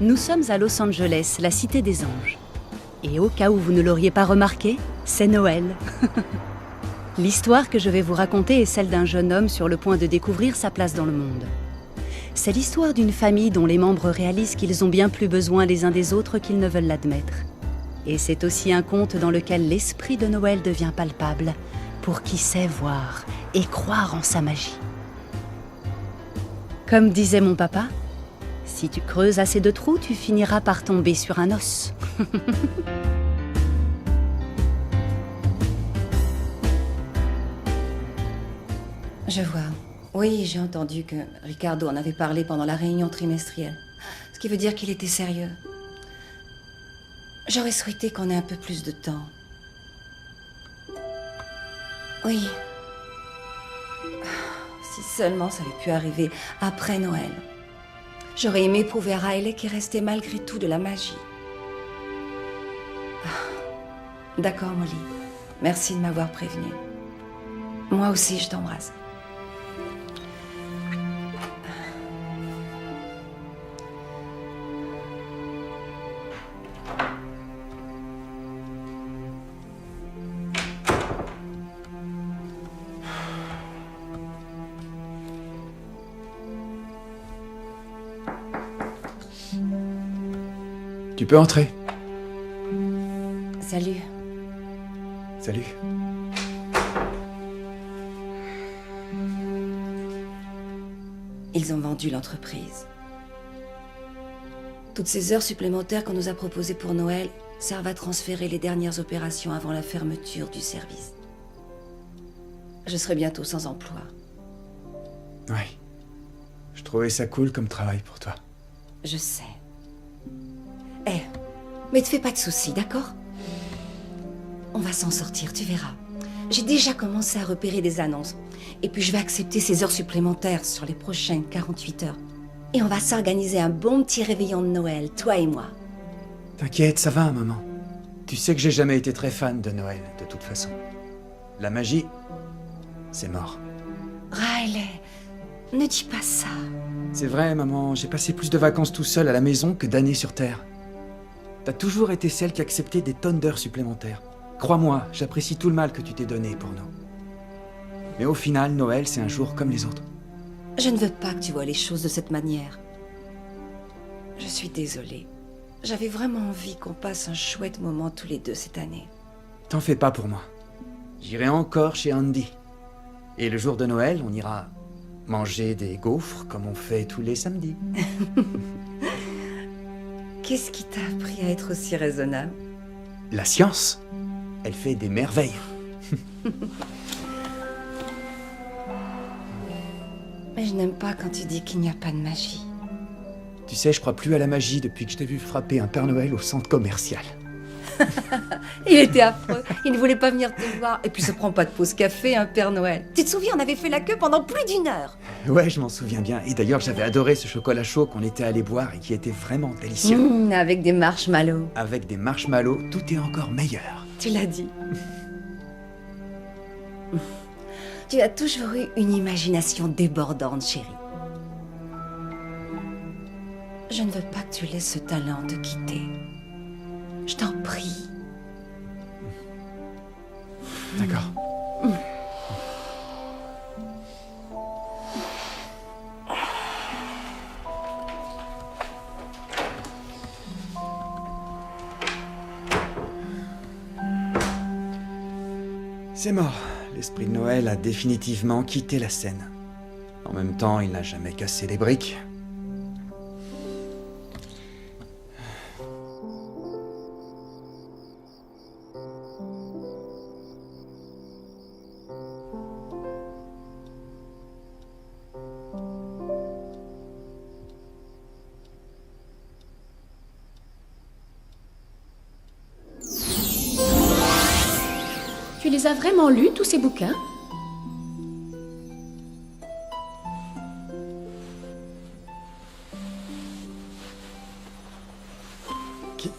Nous sommes à Los Angeles, la cité des anges. Et au cas où vous ne l'auriez pas remarqué, c'est Noël. L'histoire que je vais vous raconter est celle d'un jeune homme sur le point de découvrir sa place dans le monde. C'est l'histoire d'une famille dont les membres réalisent qu'ils ont bien plus besoin les uns des autres qu'ils ne veulent l'admettre. Et c'est aussi un conte dans lequel l'esprit de Noël devient palpable pour qui sait voir et croire en sa magie. Comme disait mon papa, si tu creuses assez de trous, tu finiras par tomber sur un os. Je vois. Oui, j'ai entendu que Ricardo en avait parlé pendant la réunion trimestrielle. Ce qui veut dire qu'il était sérieux. J'aurais souhaité qu'on ait un peu plus de temps. Oui. Si seulement ça avait pu arriver après Noël. J'aurais aimé prouver à Riley qu'il restait malgré tout de la magie. D'accord, Molly. Merci de m'avoir prévenue. Moi aussi, je t'embrasse. Tu peux entrer. Salut. Salut. Ils ont vendu l'entreprise. Toutes ces heures supplémentaires qu'on nous a proposées pour Noël servent à transférer les dernières opérations avant la fermeture du service. Je serai bientôt sans emploi. Ouais. Je trouvais ça cool comme travail pour toi. Je sais. Mais te fais pas de soucis, d'accord? On va s'en sortir, tu verras. J'ai déjà commencé à repérer des annonces. Et puis je vais accepter ces heures supplémentaires sur les prochaines 48 heures. Et on va s'organiser un bon petit réveillon de Noël, toi et moi. T'inquiète, ça va, maman. Tu sais que j'ai jamais été très fan de Noël, de toute façon. La magie, c'est mort. Riley, ne dis pas ça. C'est vrai, maman, j'ai passé plus de vacances tout seul à la maison que d'années sur Terre. T'as toujours été celle qui acceptait des tonnes d'heures supplémentaires. Crois-moi, j'apprécie tout le mal que tu t'es donné pour nous. Mais au final, Noël, c'est un jour comme les autres. Je ne veux pas que tu vois les choses de cette manière. Je suis désolée. J'avais vraiment envie qu'on passe un chouette moment tous les deux cette année. T'en fais pas pour moi. J'irai encore chez Andy. Et le jour de Noël, on ira manger des gaufres comme on fait tous les samedis. Qu'est-ce qui t'a appris à être aussi raisonnable? La science, elle fait des merveilles. Mais je n'aime pas quand tu dis qu'il n'y a pas de magie. Tu sais, je crois plus à la magie depuis que je t'ai vu frapper un Père Noël au centre commercial. Il était affreux. Il ne voulait pas venir te voir. Et puis ça prend pas de pause café, un Père Noël. Tu te souviens, on avait fait la queue pendant plus d'1 heure. Ouais, je m'en souviens bien. Et d'ailleurs, j'avais adoré ce chocolat chaud qu'on était allé boire et qui était vraiment délicieux. Avec des marshmallows. Avec des marshmallows, tout est encore meilleur. Tu l'as dit. Tu as toujours eu une imagination débordante, chérie. Je ne veux pas que tu laisses ce talent te quitter. Je t'en prie. D'accord. C'est mort. L'esprit de Noël a définitivement quitté la scène. En même temps, il n'a jamais cassé les briques. Tu les as vraiment lus, tous ces bouquins?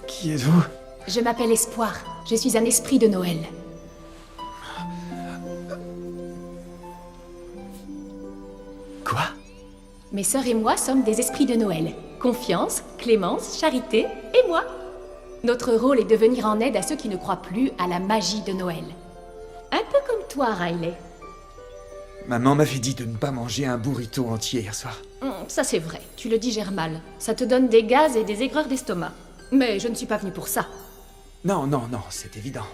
Qui êtes-vous? Je m'appelle Espoir. Je suis un esprit de Noël. Quoi? Mes sœurs et moi sommes des esprits de Noël. Confiance, clémence, charité et moi. Notre rôle est de venir en aide à ceux qui ne croient plus à la magie de Noël. Un peu comme toi, Riley. Maman m'avait dit de ne pas manger un burrito entier hier soir. Ça c'est vrai, tu le digères mal. Ça te donne des gaz et des aigreurs d'estomac. Mais je ne suis pas venue pour ça. Non, non, non, c'est évident.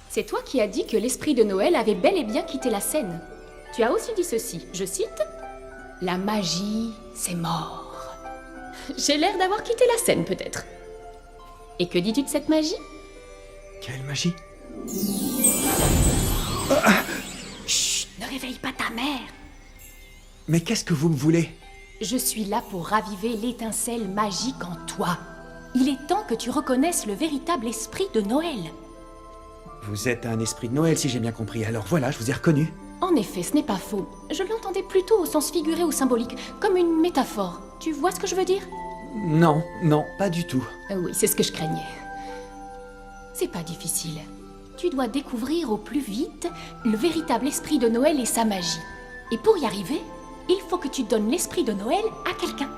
C'est toi qui as dit que l'esprit de Noël avait bel et bien quitté la scène. Tu as aussi dit ceci, je cite, « La magie, c'est mort. » J'ai l'air d'avoir quitté la scène, peut-être. Et que dis-tu de cette magie? Quelle magie? Chut, ne réveille pas ta mère. Mais qu'est-ce que vous me voulez? Je suis là pour raviver l'étincelle magique en toi. Il est temps que tu reconnaisses le véritable esprit de Noël. Vous êtes un esprit de Noël, si j'ai bien compris. Alors voilà, je vous ai reconnu. En effet, ce n'est pas faux. Je l'entendais plutôt au sens figuré ou symbolique, comme une métaphore. Tu vois ce que je veux dire? Non, non, pas du tout. Oui, c'est ce que je craignais. C'est pas difficile. Tu dois découvrir au plus vite le véritable esprit de Noël et sa magie. Et pour y arriver, il faut que tu donnes l'esprit de Noël à quelqu'un.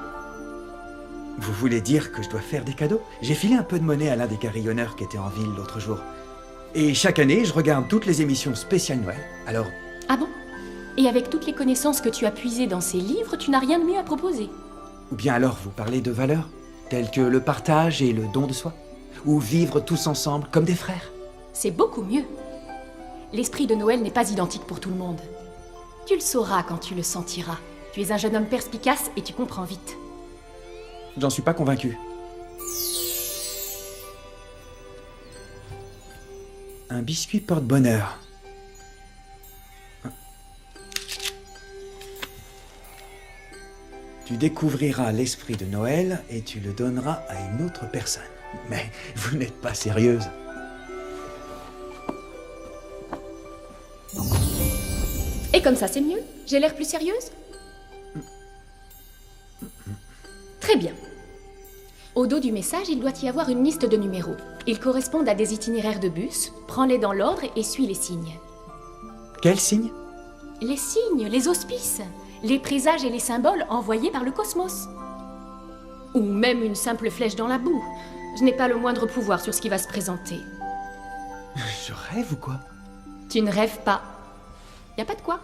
Vous voulez dire que je dois faire des cadeaux? J'ai filé un peu de monnaie à l'un des carillonneurs qui était en ville l'autre jour. Et chaque année, je regarde toutes les émissions spéciales Noël. Alors... Ah bon? Et avec toutes les connaissances que tu as puisées dans ces livres, tu n'as rien de mieux à proposer? Ou bien alors vous parlez de valeurs, telles que le partage et le don de soi? Ou vivre tous ensemble comme des frères? C'est beaucoup mieux. L'esprit de Noël n'est pas identique pour tout le monde. Tu le sauras quand tu le sentiras. Tu es un jeune homme perspicace et tu comprends vite. J'en suis pas convaincu. Un biscuit porte-bonheur. Tu découvriras l'esprit de Noël et tu le donneras à une autre personne. Mais vous n'êtes pas sérieuse. Et comme ça, c'est mieux? J'ai l'air plus sérieuse? Très bien. Au dos du message, il doit y avoir une liste de numéros. Ils correspondent à des itinéraires de bus. Prends-les dans l'ordre et suis les signes. Quel signe? Les signes, les auspices, les présages et les symboles envoyés par le cosmos. Ou même une simple flèche dans la boue. Je n'ai pas le moindre pouvoir sur ce qui va se présenter. Je rêve ou quoi? Tu ne rêves pas. Y a pas de quoi.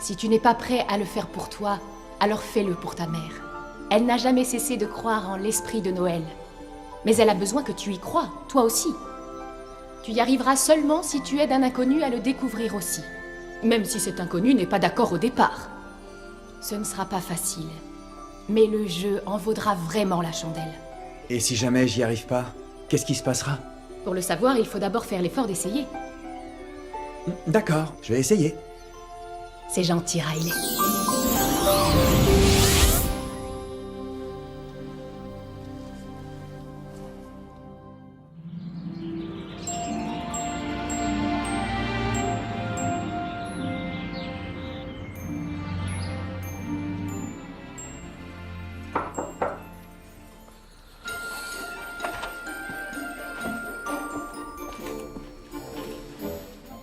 Si tu n'es pas prêt à le faire pour toi, alors fais-le pour ta mère. Elle n'a jamais cessé de croire en l'esprit de Noël. Mais elle a besoin que tu y crois, toi aussi. Tu y arriveras seulement si tu aides un inconnu à le découvrir aussi. Même si cet inconnu n'est pas d'accord au départ. Ce ne sera pas facile. Mais le jeu en vaudra vraiment la chandelle. Et si jamais j'y arrive pas, qu'est-ce qui se passera? Pour le savoir, il faut d'abord faire l'effort d'essayer. D'accord, je vais essayer. C'est gentil, Riley.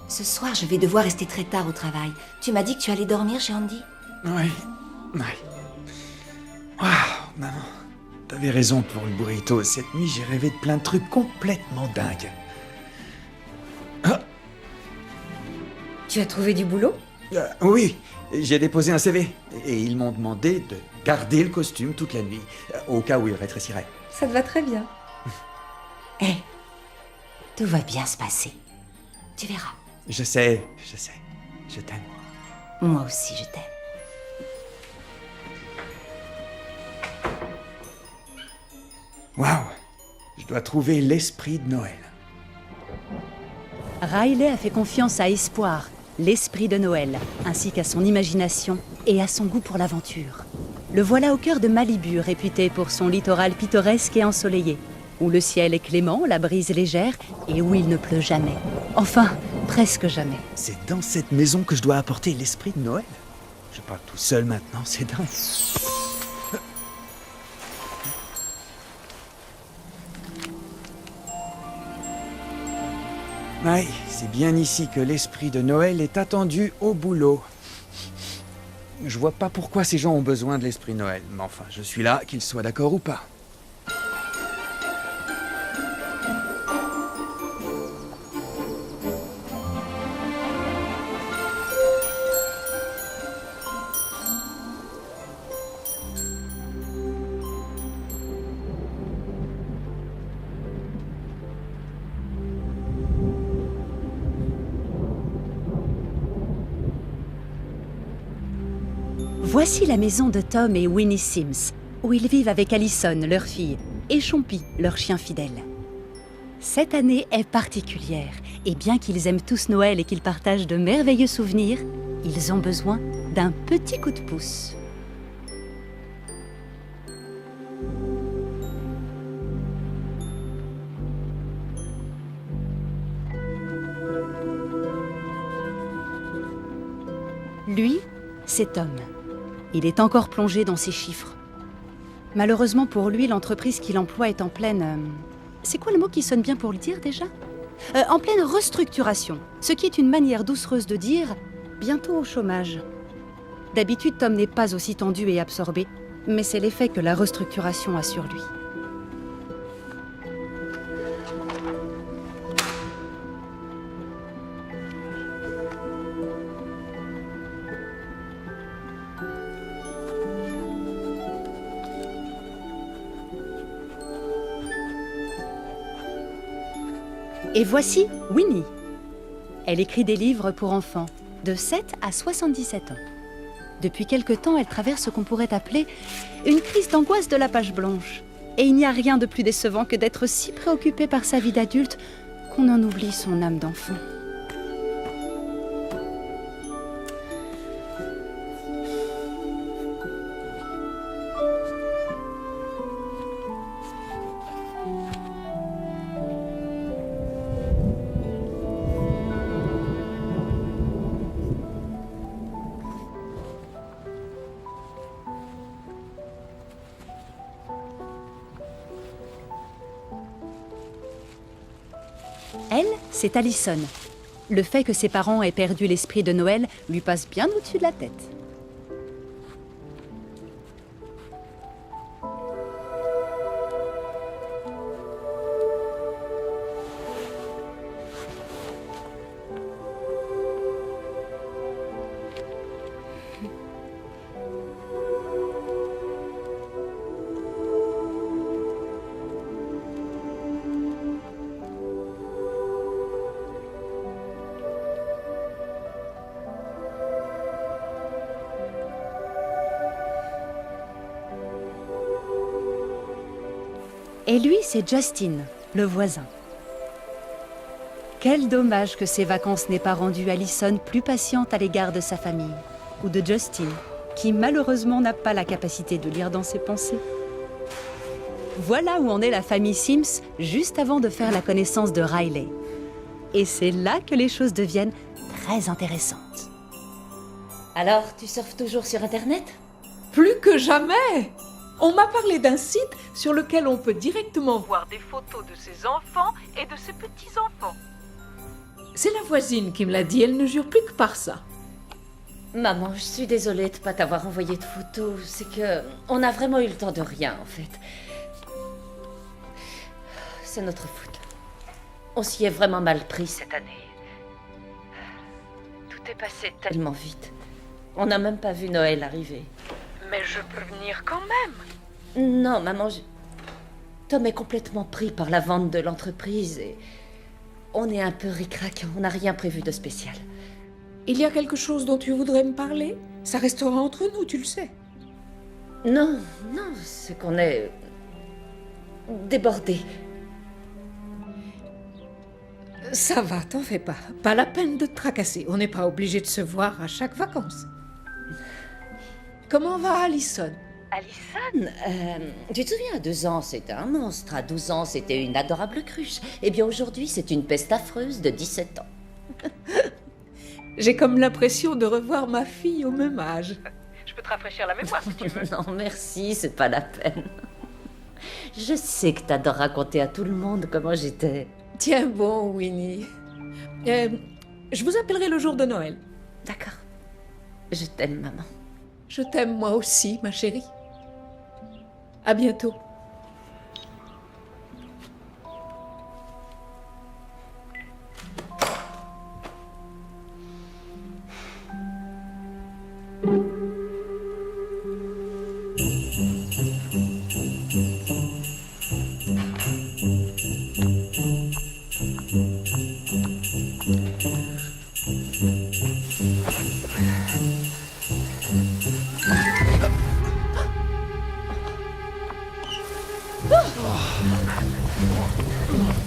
Ce soir, je vais devoir rester très tard au travail. Tu m'as dit que tu allais dormir chez Andy? Oui. Waouh, maman. T'avais raison pour le burrito. Cette nuit, j'ai rêvé de plein de trucs complètement dingues. Ah, Tu as trouvé du boulot? oui, j'ai déposé un CV. Et ils m'ont demandé de garder le costume toute la nuit, au cas où il rétrécirait. Ça te va très bien. Hé, tout va bien se passer. Tu verras. Je sais. Je t'aime. Moi aussi, je t'aime. Waouh, je dois trouver l'esprit de Noël. Riley a fait confiance à Espoir, l'esprit de Noël, ainsi qu'à son imagination et à son goût pour l'aventure. Le voilà au cœur de Malibu, réputé pour son littoral pittoresque et ensoleillé, où le ciel est clément, la brise légère et où il ne pleut jamais. Enfin, presque jamais. C'est dans cette maison que je dois apporter l'esprit de Noël. Je parle tout seul maintenant, c'est dingue. Ouais, c'est bien ici que l'esprit de Noël est attendu au boulot. Je vois pas pourquoi ces gens ont besoin de l'esprit Noël, mais enfin, je suis là, qu'ils soient d'accord ou pas. Voici la maison de Tom et Winnie Sims, où ils vivent avec Allison, leur fille, et Chompy, leur chien fidèle. Cette année est particulière, et bien qu'ils aiment tous Noël et qu'ils partagent de merveilleux souvenirs, ils ont besoin d'un petit coup de pouce. Lui, c'est Tom. Il est encore plongé dans ses chiffres. Malheureusement pour lui, l'entreprise qu'il emploie est en pleine... C'est quoi le mot qui sonne bien pour le dire déjà ? En pleine restructuration, ce qui est une manière doucereuse de dire bientôt au chômage. D'habitude, Tom n'est pas aussi tendu et absorbé, mais c'est l'effet que la restructuration a sur lui. Et voici Winnie. Elle écrit des livres pour enfants, de 7 à 77 ans. Depuis quelque temps, elle traverse ce qu'on pourrait appeler une crise d'angoisse de la page blanche. Et il n'y a rien de plus décevant que d'être si préoccupé par sa vie d'adulte qu'on en oublie son âme d'enfant. Elle, c'est Allison. Le fait que ses parents aient perdu l'esprit de Noël lui passe bien au-dessus de la tête. Et lui, c'est Justin, le voisin. Quel dommage que ces vacances n'aient pas rendu Allison plus patiente à l'égard de sa famille, ou de Justin, qui malheureusement n'a pas la capacité de lire dans ses pensées. Voilà où en est la famille Sims juste avant de faire la connaissance de Riley. Et c'est là que les choses deviennent très intéressantes. Alors, tu surfes toujours sur Internet ? Plus que jamais! On m'a parlé d'un site sur lequel on peut directement voir des photos de ses enfants et de ses petits-enfants. C'est la voisine qui me l'a dit, elle ne jure plus que par ça. Maman, je suis désolée de ne pas t'avoir envoyé de photos. C'est que on n'a vraiment eu le temps de rien, en fait. C'est notre faute. On s'y est vraiment mal pris cette année. Tout est passé tellement vite. On n'a même pas vu Noël arriver. Mais je peux venir quand même. Non, maman, Tom est complètement pris par la vente de l'entreprise et on est un peu ric-rac, on n'a rien prévu de spécial. Il y a quelque chose dont tu voudrais me parler? Ça restera entre nous, tu le sais. Non, c'est qu'on est débordés. Ça va, t'en fais pas. Pas la peine de te tracasser. On n'est pas obligé de se voir à chaque vacances. Comment va Allison? Allison, tu te souviens, à 2 ans, c'était un monstre. À 12 ans, c'était une adorable cruche. Eh bien, aujourd'hui, c'est une peste affreuse de 17 ans. J'ai comme l'impression de revoir ma fille au même âge. Je peux te rafraîchir la mémoire si tu veux. Non, merci, c'est pas la peine. Je sais que t'adores raconter à tout le monde comment j'étais. Tiens bon, Winnie. Je vous appellerai le jour de Noël. D'accord. Je t'aime, maman. Je t'aime moi aussi, ma chérie. À bientôt.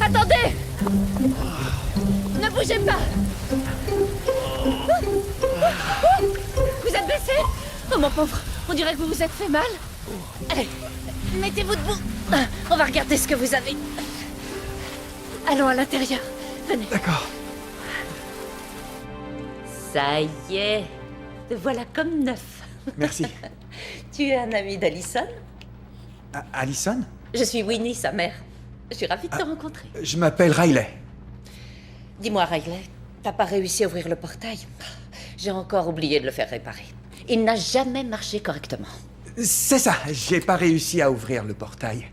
Attendez! Ne bougez pas! Vous êtes blessé? Oh mon pauvre, on dirait que vous vous êtes fait mal. Allez, mettez-vous debout. On va regarder ce que vous avez. Allons à l'intérieur. Venez. D'accord. Ça y est, te voilà comme neuf. Merci. Tu es un ami d'Alison? Allison? Je suis Winnie, sa mère. Je suis ravie de te rencontrer. Je m'appelle Riley. Dis-moi, Riley, t'as pas réussi à ouvrir le portail? J'ai encore oublié de le faire réparer. Il n'a jamais marché correctement. C'est ça, j'ai pas réussi à ouvrir le portail.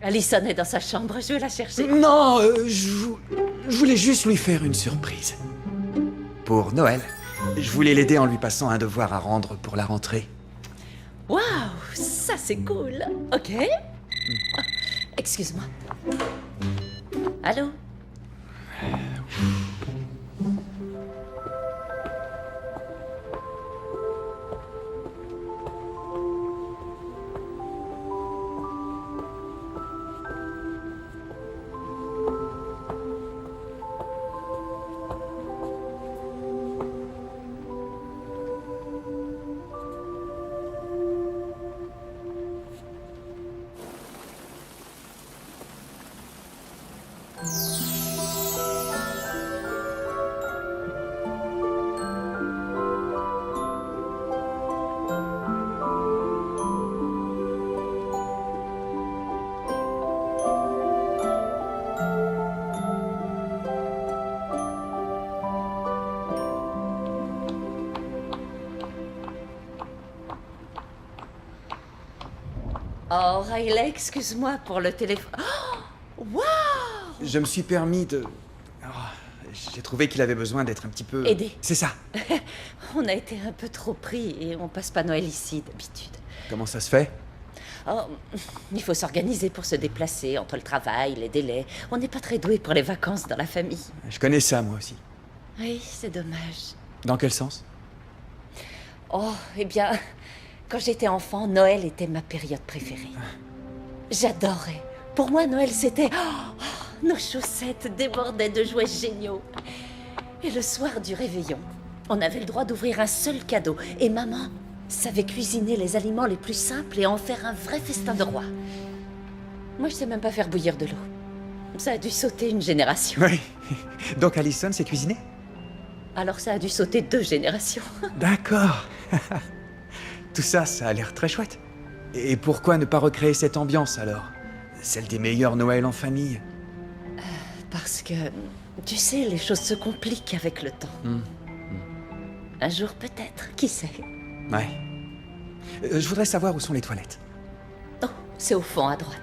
Alison est dans sa chambre, je vais la chercher. Non, je voulais juste lui faire une surprise. Pour Noël. Je voulais l'aider en lui passant un devoir à rendre pour la rentrée. Waouh, ça c'est cool. Ok. Excuse-moi. Allô? Oh, Riley, excuse-moi pour le téléphone. Oh, waouh! Je me suis permis de... j'ai trouvé qu'il avait besoin d'être un petit peu... Aidé. C'est ça. On a été un peu trop pris et on passe pas Noël ici d'habitude. Comment ça se fait? Oh, il faut s'organiser pour se déplacer entre le travail, les délais. On n'est pas très doué pour les vacances dans la famille. Je connais ça, moi aussi. Oui, c'est dommage. Dans quel sens? Oh, eh bien, quand j'étais enfant, Noël était ma période préférée. J'adorais. Pour moi, Noël, c'était... nos chaussettes débordaient de jouets géniaux. Et le soir du réveillon, on avait le droit d'ouvrir un seul cadeau. Et maman savait cuisiner les aliments les plus simples et en faire un vrai festin de roi. Moi, je sais même pas faire bouillir de l'eau. Ça a dû sauter une génération. Oui. Donc Allison sait cuisiner? Alors ça a dû sauter 2 générations. D'accord. Tout ça, ça a l'air très chouette. Et pourquoi ne pas recréer cette ambiance, alors? Celle des meilleurs Noëls en famille. Parce que, tu sais, les choses se compliquent avec le temps. Un jour peut-être, qui sait? Ouais. Je voudrais savoir où sont les toilettes. Oh, c'est au fond, à droite.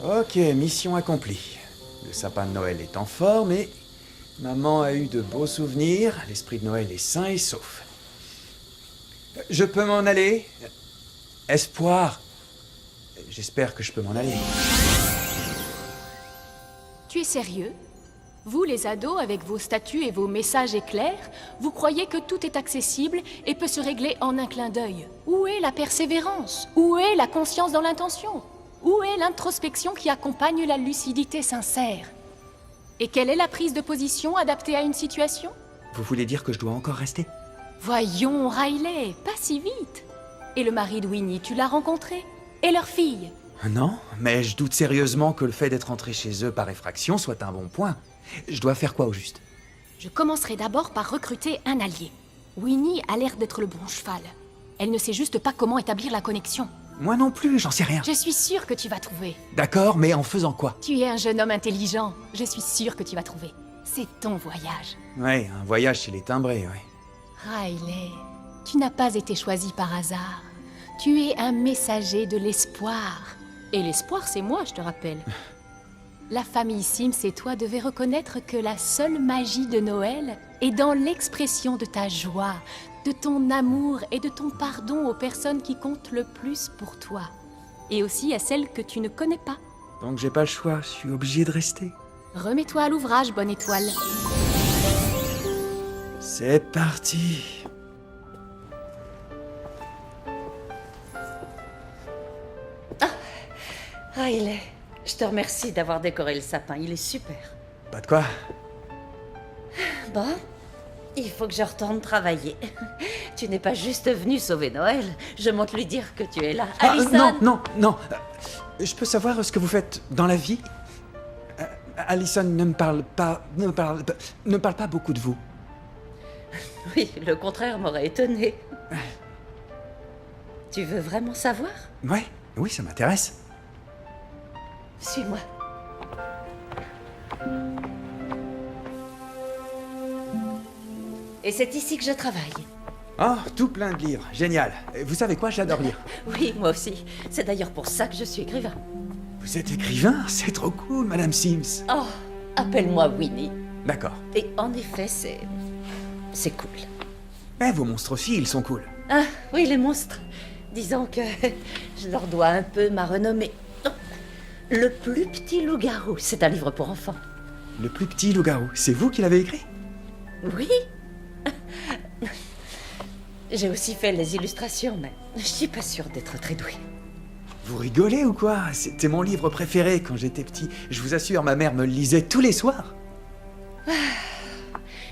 Ok, mission accomplie. Le sapin de Noël est en forme et maman a eu de beaux souvenirs. L'esprit de Noël est sain et sauf. Je peux m'en aller? Espoir. J'espère que je peux m'en aller. Tu es sérieux? Vous, les ados, avec vos statuts et vos messages éclairs, vous croyez que tout est accessible et peut se régler en un clin d'œil? Où est la persévérance? Où est la conscience dans l'intention? Où est l'introspection qui accompagne la lucidité sincère? Et quelle est la prise de position adaptée à une situation? Vous voulez dire que je dois encore rester? Voyons, Riley, pas si vite. Et le mari de Winnie, tu l'as rencontré? Et leur fille? Non, mais je doute sérieusement que le fait d'être entré chez eux par effraction soit un bon point. Je dois faire quoi au juste? Je commencerai d'abord par recruter un allié. Winnie a l'air d'être le bon cheval. Elle ne sait juste pas comment établir la connexion. Moi non plus, j'en sais rien. Je suis sûre que tu vas trouver. D'accord, mais en faisant quoi? Tu es un jeune homme intelligent. Je suis sûre que tu vas trouver. C'est ton voyage. Ouais, un voyage chez les timbrés, ouais. Riley, tu n'as pas été choisi par hasard. Tu es un messager de l'espoir. Et l'espoir, c'est moi, je te rappelle. La famille Sims et toi devez reconnaître que la seule magie de Noël est dans l'expression de ta joie, de ton amour et de ton pardon aux personnes qui comptent le plus pour toi. Et aussi à celles que tu ne connais pas. Donc j'ai pas le choix, je suis obligé de rester. Remets-toi à l'ouvrage, bonne étoile. C'est parti. Riley, je te remercie d'avoir décoré le sapin, il est super. Pas de quoi. Bon, il faut que je retourne travailler. Tu n'es pas juste venu sauver Noël, je monte lui dire que tu es là. Allison! Non. Je peux savoir ce que vous faites dans la vie? Allison ne parle pas beaucoup de vous. Oui, le contraire m'aurait étonné. Tu veux vraiment savoir? Ouais, oui, ça m'intéresse. Suis-moi. Et c'est ici que je travaille. Oh, tout plein de livres, génial. Vous savez quoi, j'adore lire. Oui, moi aussi. C'est d'ailleurs pour ça que je suis écrivain. Vous êtes écrivain? C'est trop cool, Madame Sims. Oh, appelle-moi Winnie. D'accord. Et en effet, c'est cool. Eh, vos monstres aussi, ils sont cool. Ah, oui, les monstres. Disons que je leur dois un peu ma renommée. Oh, Le plus petit loup-garou, c'est un livre pour enfants. Le plus petit loup-garou, c'est vous qui l'avez écrit? Oui. J'ai aussi fait les illustrations, mais je suis pas sûre d'être très douée. Vous rigolez ou quoi? C'était mon livre préféré quand j'étais petit. Je vous assure, ma mère me le lisait tous les soirs.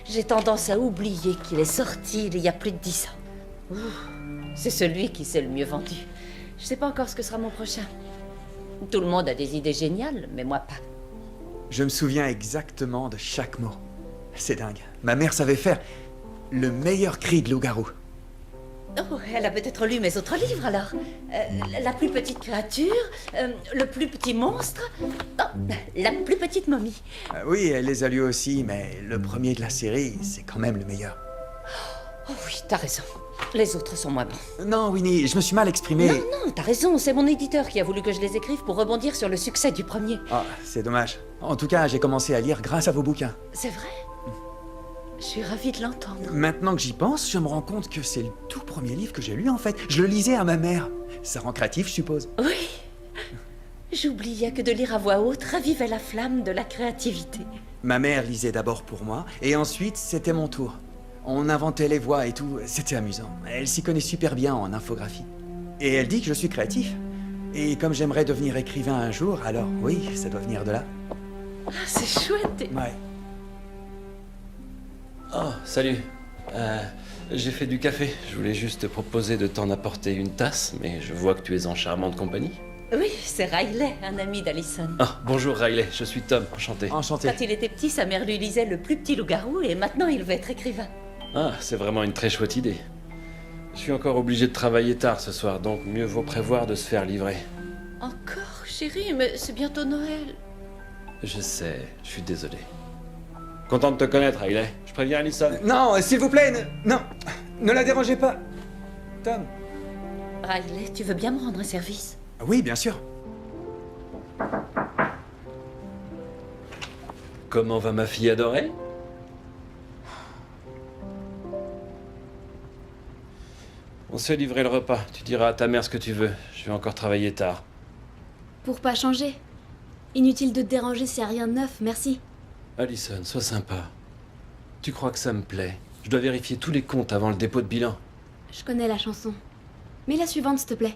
J'ai tendance à oublier qu'il est sorti il y a plus de 10 ans. Ouh, c'est celui qui s'est le mieux vendu. Je sais pas encore ce que sera mon prochain. Tout le monde a des idées géniales, mais moi pas. Je me souviens exactement de chaque mot. C'est dingue. Ma mère savait faire le meilleur cri de loup-garou. Oh, elle a peut-être lu mes autres livres alors. La plus petite créature, le plus petit monstre, oh, la plus petite momie. Oui, elle les a lus aussi, mais le premier de la série, c'est quand même le meilleur. Oh oui, t'as raison. Les autres sont moins bons. Non, Winnie, je me suis mal exprimé. Non, t'as raison. C'est mon éditeur qui a voulu que je les écrive pour rebondir sur le succès du premier. Ah, c'est dommage. En tout cas, j'ai commencé à lire grâce à vos bouquins. C'est vrai? Je suis ravie de l'entendre. Maintenant que j'y pense, je me rends compte que c'est le tout premier livre que j'ai lu en fait. Je le lisais à ma mère. Ça rend créatif, je suppose. Oui. J'oubliais que de lire à voix haute ravivait la flamme de la créativité. Ma mère lisait d'abord pour moi, et ensuite c'était mon tour. On inventait les voix et tout, c'était amusant. Elle s'y connaît super bien en infographie. Et elle dit que je suis créatif. Et comme j'aimerais devenir écrivain un jour, alors oui, ça doit venir de là. Ah, c'est chouette. Ouais. Oh, salut. J'ai fait du café. Je voulais juste te proposer de t'en apporter une tasse, mais je vois que tu es en charmante compagnie. Oui, c'est Riley, un ami d'Allison. Ah, bonjour Riley, je suis Tom, enchanté. Enchanté. Quand il était petit, sa mère lui lisait Le plus petit loup-garou et maintenant il veut être écrivain. Ah, c'est vraiment une très chouette idée. Je suis encore obligé de travailler tard ce soir, donc mieux vaut prévoir de se faire livrer. Encore, chérie, mais c'est bientôt Noël. Je sais, je suis désolé. Content de te connaître, Riley. Je préviens Allison. Non, s'il vous plaît, ne la dérangez pas. Tom. Riley, tu veux bien me rendre un service? Oui, bien sûr. Comment va ma fille adorée? On se fait livrer le repas. Tu diras à ta mère ce que tu veux. Je vais encore travailler tard. Pour pas changer. Inutile de te déranger, c'est rien de neuf, merci. Allison, sois sympa. Tu crois que ça me plaît? Je dois vérifier tous les comptes avant le dépôt de bilan. Je connais la chanson. Mais la suivante, s'il te plaît.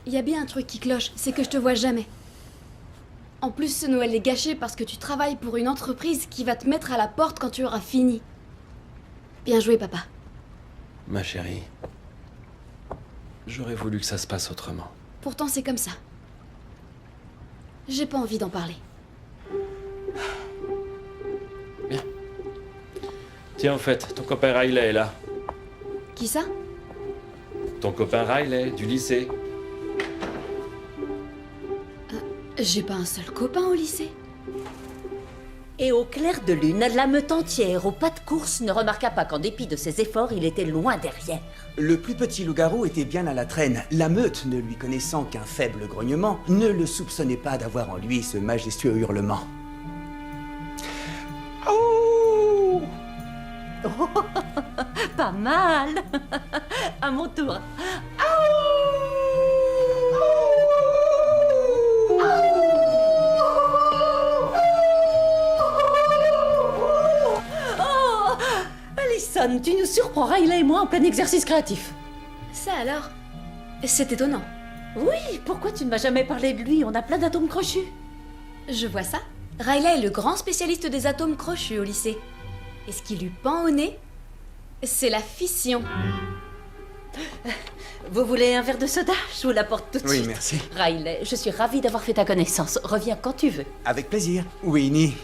Il y a bien un truc qui cloche, c'est que je te vois jamais. En plus, ce Noël est gâché parce que tu travailles pour une entreprise qui va te mettre à la porte quand tu auras fini. Bien joué, papa. Ma chérie, j'aurais voulu que ça se passe autrement. Pourtant, c'est comme ça. J'ai pas envie d'en parler. Bien. Tiens, en fait, ton copain Riley est là. Qui ça? ton copain Riley, du lycée. J'ai pas un seul copain au lycée. Et au clair de lune, la meute entière au pas de course ne remarqua pas qu'en dépit de ses efforts, il était loin derrière. Le plus petit loup-garou était bien à la traîne. La meute, ne lui connaissant qu'un faible grognement, ne le soupçonnait pas d'avoir en lui ce majestueux hurlement. Oh! Pas mal. À mon tour. Oh, Allison, tu nous surprends, Riley et moi, en plein exercice créatif. Ça alors? C'est étonnant. Oui, pourquoi tu ne m'as jamais parlé de lui? On a plein d'atomes crochus. Je vois ça. Riley est le grand spécialiste des atomes crochus au lycée. Et ce qui lui pend au nez, c'est la fission. Vous voulez un verre de soda? Je vous l'apporte tout de Oui, suite. merci. Riley, je suis ravie d'avoir fait ta connaissance. Reviens quand tu veux. Avec plaisir. Winnie.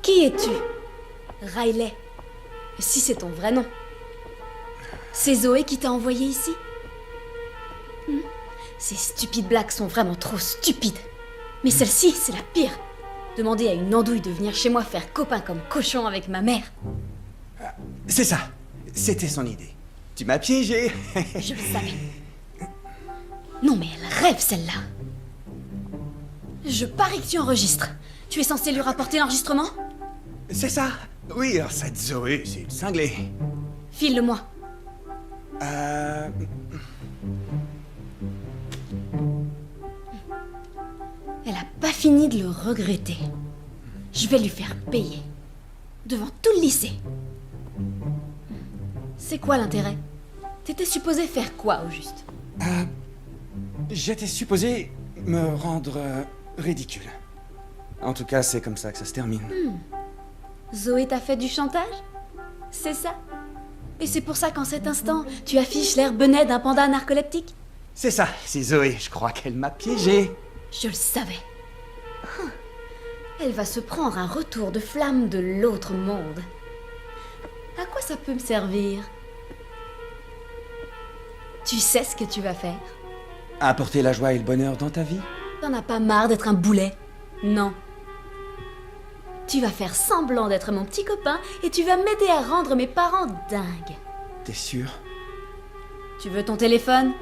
Qui es-tu? Riley. Si c'est ton vrai nom. C'est Zoé qui t'a envoyé ici? Ces stupides blagues sont vraiment trop stupides. Mais celle-ci, c'est la pire. Demander à une andouille de venir chez moi faire copain comme cochon avec ma mère. C'est ça. C'était son idée. Tu m'as piégé. Je le savais. Non mais elle rêve celle-là. Je parie que tu enregistres. Tu es censé lui rapporter l'enregistrement? C'est ça. Oui, alors cette Zoé, c'est une cinglée. File-le-moi. Elle a pas fini de le regretter. Je vais lui faire payer. Devant tout le lycée. C'est quoi l'intérêt? T'étais supposé faire quoi au juste? J'étais supposé me rendre ridicule. En tout cas, c'est comme ça que ça se termine. Zoé t'a fait du chantage? C'est ça? Et c'est pour ça qu'en cet instant, tu affiches l'air benet d'un panda narcoleptique? C'est ça, c'est Zoé. Je crois qu'elle m'a piégé. Je le savais. Elle va se prendre un retour de flamme de l'autre monde. À quoi ça peut me servir? Tu sais ce que tu vas faire? Apporter la joie et le bonheur dans ta vie? T'en as pas marre d'être un boulet? Non. Tu vas faire semblant d'être mon petit copain et tu vas m'aider à rendre mes parents dingues. T'es sûr? Tu veux ton téléphone?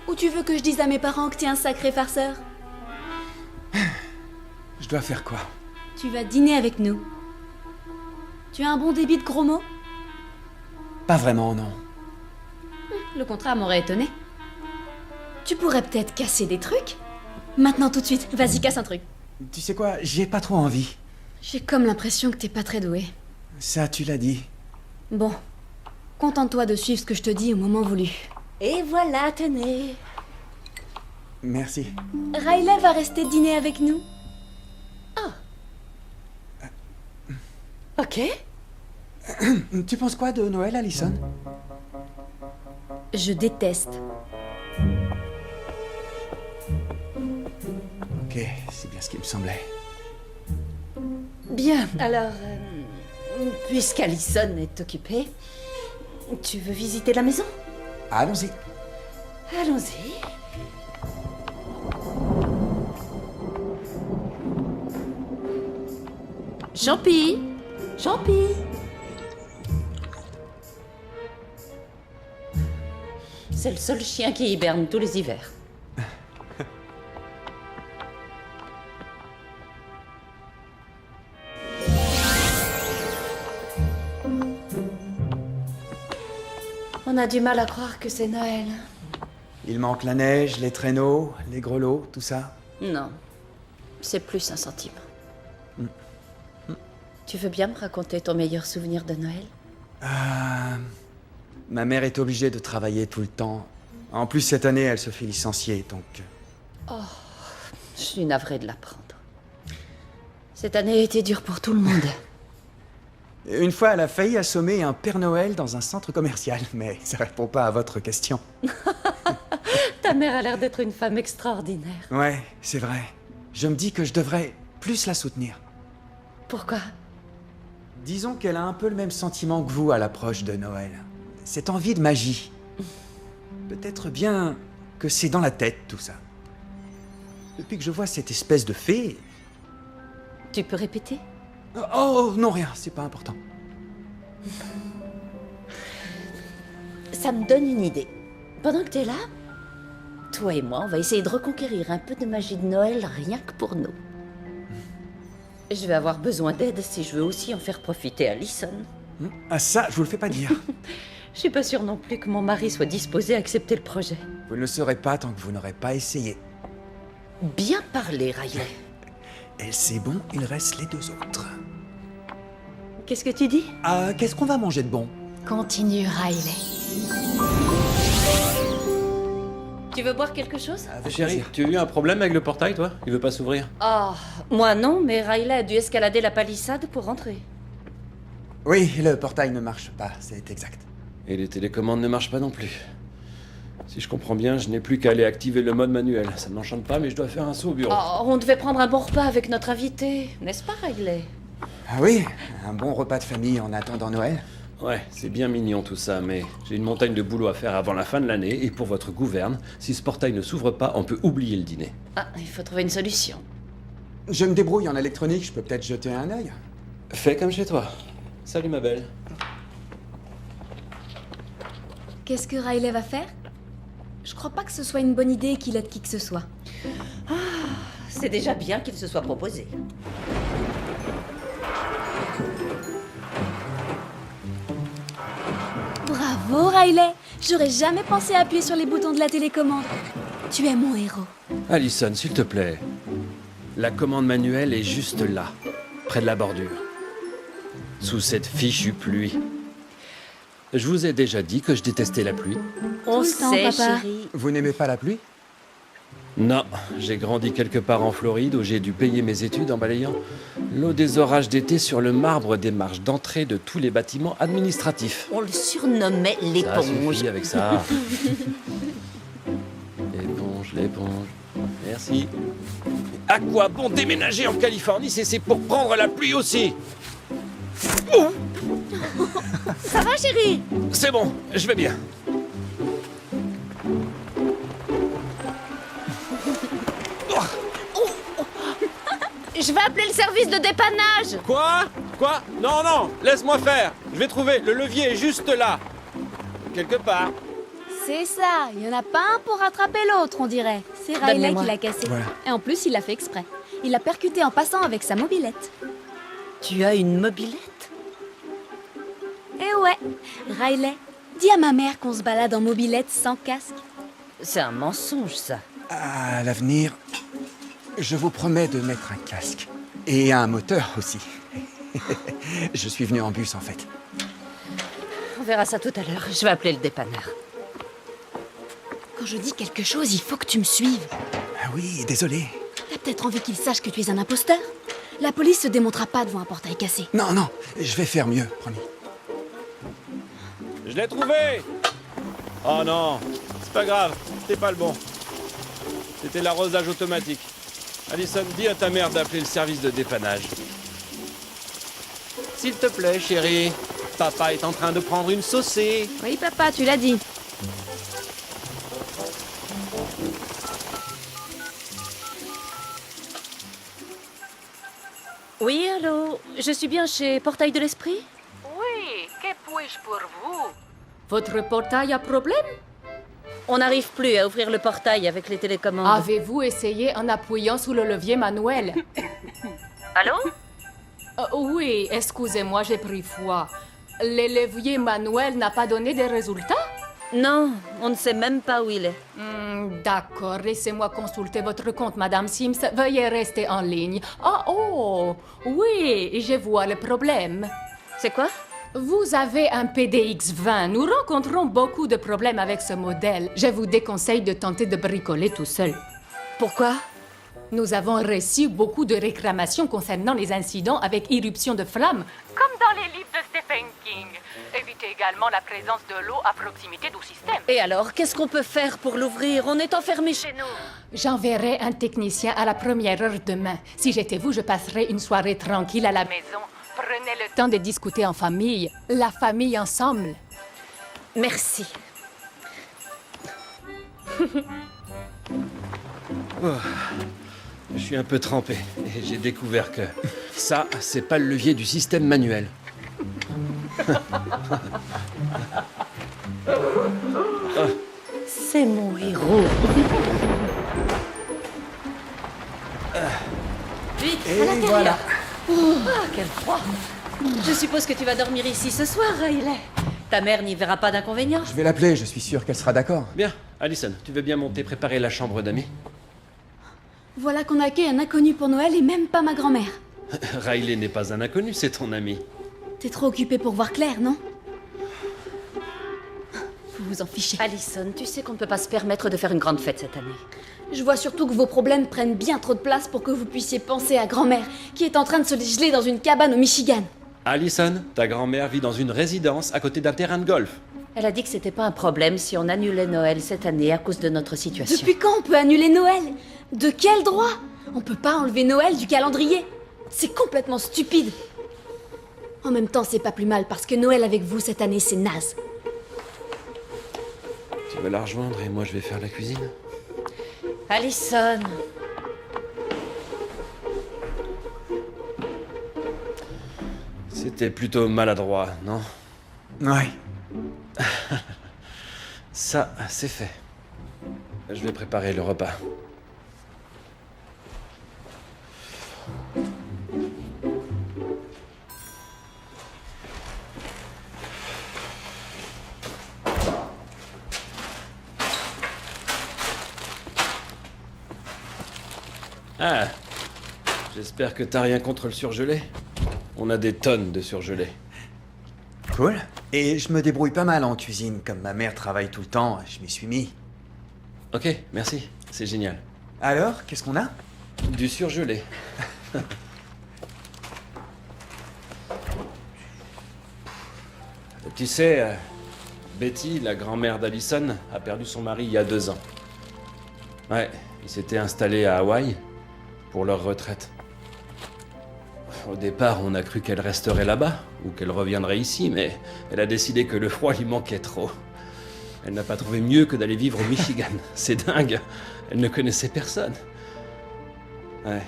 Ou tu veux que je dise à mes parents que t'es un sacré farceur? Je dois faire quoi? Tu vas dîner avec nous. Tu as un bon débit de gros mots? Pas vraiment, non. Le contraire m'aurait étonné. Tu pourrais peut-être casser des trucs? Maintenant tout de suite, vas-y casse un truc. Tu sais quoi? J'ai pas trop envie. J'ai comme l'impression que t'es pas très doué. Ça, tu l'as dit. Bon, contente-toi de suivre ce que je te dis au moment voulu. Et voilà, tenez. Merci. Riley va rester dîner avec nous. Ok. Tu penses quoi de Noël, Allison? Je déteste. Ok, c'est bien ce qui me semblait. Bien, alors, puisqu'Alison est occupée, tu veux visiter la maison? Allons-y. Allons-y. Champi! Champi! C'est le seul chien qui hiberne tous les hivers. On a du mal à croire que c'est Noël. Il manque la neige, les traîneaux, les grelots, tout ça. Non, c'est plus un sentiment. Tu veux bien me raconter ton meilleur souvenir de Noël? Ma mère est obligée de travailler tout le temps. En plus, cette année, elle se fait licencier, donc... Je suis navrée de l'apprendre. Cette année a été dure pour tout le monde. Une fois, elle a failli assommer un Père Noël dans un centre commercial, mais ça répond pas à votre question. Ta mère a l'air d'être une femme extraordinaire. Ouais, c'est vrai. Je me dis que je devrais plus la soutenir. Pourquoi? Disons qu'elle a un peu le même sentiment que vous à l'approche de Noël. Cette envie de magie. Peut-être bien que c'est dans la tête, tout ça. Depuis que je vois cette espèce de fée... Tu peux répéter? Oh, non, rien, c'est pas important. Ça me donne une idée. Pendant que t'es là, toi et moi, on va essayer de reconquérir un peu de magie de Noël rien que pour nous. Je vais avoir besoin d'aide si je veux aussi en faire profiter Allison. Ah ça, je vous le fais pas dire. Je suis pas sûre non plus que mon mari soit disposé à accepter le projet. Vous ne le saurez pas tant que vous n'aurez pas essayé. Bien parlé, Riley. Et c'est bon, il reste les deux autres. Qu'est-ce que tu dis? Ah, qu'est-ce qu'on va manger de bon? Continue, Riley. Tu veux boire quelque chose? Avec Chérie, plaisir. tu as eu un problème avec le portail, toi? Il veut pas s'ouvrir? Oh, moi non, mais Riley a dû escalader la palissade pour rentrer. Oui, le portail ne marche pas, c'est exact. Et les télécommandes ne marchent pas non plus. Si je comprends bien, je n'ai plus qu'à aller activer le mode manuel. Ça ne m'enchante pas, mais je dois faire un saut au bureau. Oh, on devait prendre un bon repas avec notre invité, n'est-ce pas, Riley? Ah oui, un bon repas de famille en attendant Noël. Ouais, c'est bien mignon tout ça, mais j'ai une montagne de boulot à faire avant la fin de l'année, et pour votre gouverne, si ce portail ne s'ouvre pas, on peut oublier le dîner. Ah, il faut trouver une solution. Je me débrouille en électronique, je peux peut-être jeter un œil. Fais comme chez toi. Salut ma belle. Qu'est-ce que Riley va faire? Je crois pas que ce soit une bonne idée qu'il aide qui que ce soit. C'est déjà bien qu'il se soit proposé. Bravo, Riley! J'aurais jamais pensé à appuyer sur les boutons de la télécommande. Tu es mon héros. Allison, s'il te plaît. La commande manuelle est juste là, près de la bordure. Sous cette fichue pluie. Je vous ai déjà dit que je détestais la pluie. On le temps, sait, papa. chérie. Vous n'aimez pas la pluie? Non, j'ai grandi quelque part en Floride où j'ai dû payer mes études en balayant l'eau des orages d'été sur le marbre des marches d'entrée de tous les bâtiments administratifs. On le surnommait Ça l'éponge. suffit avec ça. L'éponge. Merci. À quoi bon déménager en Californie si c'est pour prendre la pluie aussi? Ça va, chérie? C'est bon, je vais bien. Je vais appeler le service de dépannage. Quoi? Non, non, laisse-moi faire. Je vais trouver, le levier est juste là. Quelque part. C'est ça, il y en a pas un pour rattraper l'autre, on dirait. C'est Riley Donne-les-moi. qui l'a cassé. Voilà. Et en plus, il l'a fait exprès. Il l'a percuté en passant avec sa mobilette. Tu as une mobilette? Eh ouais, Riley, dis à ma mère qu'on se balade en mobilette sans casque. C'est un mensonge, ça. À l'avenir, je vous promets de mettre un casque. Et un moteur aussi. Je suis venu en bus en fait. On verra ça tout à l'heure. Je vais appeler le dépanneur. Quand je dis quelque chose, il faut que tu me suives. Ah oui, désolé. T'as peut-être envie qu'il sache que tu es un imposteur? La police se démontera pas devant un portail cassé. Non, non, je vais faire mieux, promis. Je l'ai trouvé. Oh non, c'est pas grave, c'était pas le bon. C'était l'arrosage automatique. Allison, dis à ta mère d'appeler le service de dépannage. S'il te plaît, chérie. Papa est en train de prendre une saucée. Oui, papa, tu l'as dit. Oui, allô? Je suis bien chez Portail de l'Esprit? Oui, que puis-je pour vous? Votre portail a problème? On n'arrive plus à ouvrir le portail avec les télécommandes. Avez-vous essayé en appuyant sur le levier manuel? Allô? Oui, excusez-moi, j'ai pris foi. Le levier manuel n'a pas donné de résultats? Non, on ne sait même pas où il est. D'accord, laissez-moi consulter votre compte, Madame Sims. Veuillez rester en ligne. Ah, oh, oui, je vois le problème. C'est quoi? Vous avez un PDX 20. Nous rencontrons beaucoup de problèmes avec ce modèle. Je vous déconseille de tenter de bricoler tout seul. Pourquoi? Nous avons reçu beaucoup de réclamations concernant les incidents avec irruption de flammes. Comme dans les livres de Stephen King. Évitez également la présence de l'eau à proximité du système. Et alors, qu'est-ce qu'on peut faire pour l'ouvrir? On est enfermés chez nous. J'enverrai un technicien à la première heure demain. Si j'étais vous, je passerais une soirée tranquille à la maison. Maison, Prenez le Temps de discuter en famille, la famille ensemble. Merci. Je suis un peu trempé et j'ai découvert que ça, c'est pas le levier du système manuel. C'est mon héros. Vite, à l'intérieur. voilà. Ah, quel froid. Je suppose que tu vas dormir ici ce soir, Riley. Ta mère n'y verra pas d'inconvénient. Je vais l'appeler, je suis sûr qu'elle sera d'accord. Bien, Allison, tu veux bien monter préparer la chambre d'amis? Voilà qu'on accueille un inconnu pour Noël et même pas ma grand-mère. Riley n'est pas un inconnu, c'est ton ami. T'es trop occupée pour voir Claire, non? Vous vous en fichez. Allison, tu sais qu'on ne peut pas se permettre de faire une grande fête cette année. Je vois surtout que vos problèmes prennent bien trop de place pour que vous puissiez penser à grand-mère, qui est en train de se geler dans une cabane au Michigan. Allison, ta grand-mère vit dans une résidence à côté d'un terrain de golf. Elle a dit que c'était pas un problème si on annulait Noël cette année à cause de notre situation. Depuis quand on peut annuler Noël? De quel droit? On peut pas enlever Noël du calendrier. C'est complètement stupide. En même temps, c'est pas plus mal parce que Noël avec vous cette année, c'est naze. Tu veux la rejoindre et moi je vais faire la cuisine? Allison. C'était plutôt maladroit, non? Ouais. Ça, c'est fait. Je vais préparer le repas. Ah, j'espère que t'as rien contre le surgelé. On a des tonnes de surgelé. Cool. Et je me débrouille pas mal en cuisine, comme ma mère travaille tout le temps, je m'y suis mis. Ok, merci, c'est génial. Alors, qu'est-ce qu'on a? Du surgelé. Tu sais, Betty, la grand-mère d'Allison, a perdu son mari il y a 2 ans. Ouais, ils s'étaient installés à Hawaï pour leur retraite. Au départ, on a cru qu'elle resterait là-bas, ou qu'elle reviendrait ici, mais elle a décidé que le froid lui manquait trop. Elle n'a pas trouvé mieux que d'aller vivre au Michigan. C'est dingue, elle ne connaissait personne. Ouais,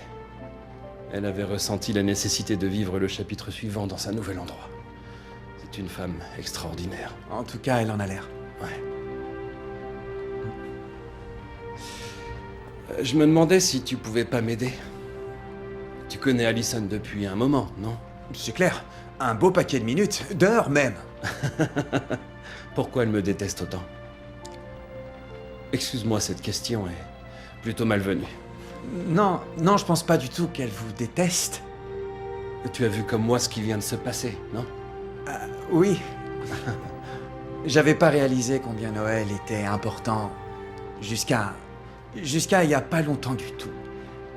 elle avait ressenti la nécessité de vivre le chapitre suivant dans un nouvel endroit. C'est une femme extraordinaire. En tout cas, elle en a l'air. Ouais. Je me demandais si tu pouvais pas m'aider. Tu connais Allison depuis un moment, non? C'est clair. Un beau paquet de minutes, d'heures même. Pourquoi elle me déteste autant? Excuse-moi, cette question est plutôt malvenue. Non, je pense pas du tout qu'elle vous déteste. Tu as vu comme moi ce qui vient de se passer, non? Oui. J'avais pas réalisé combien Noël était important jusqu'à il y a pas longtemps du tout.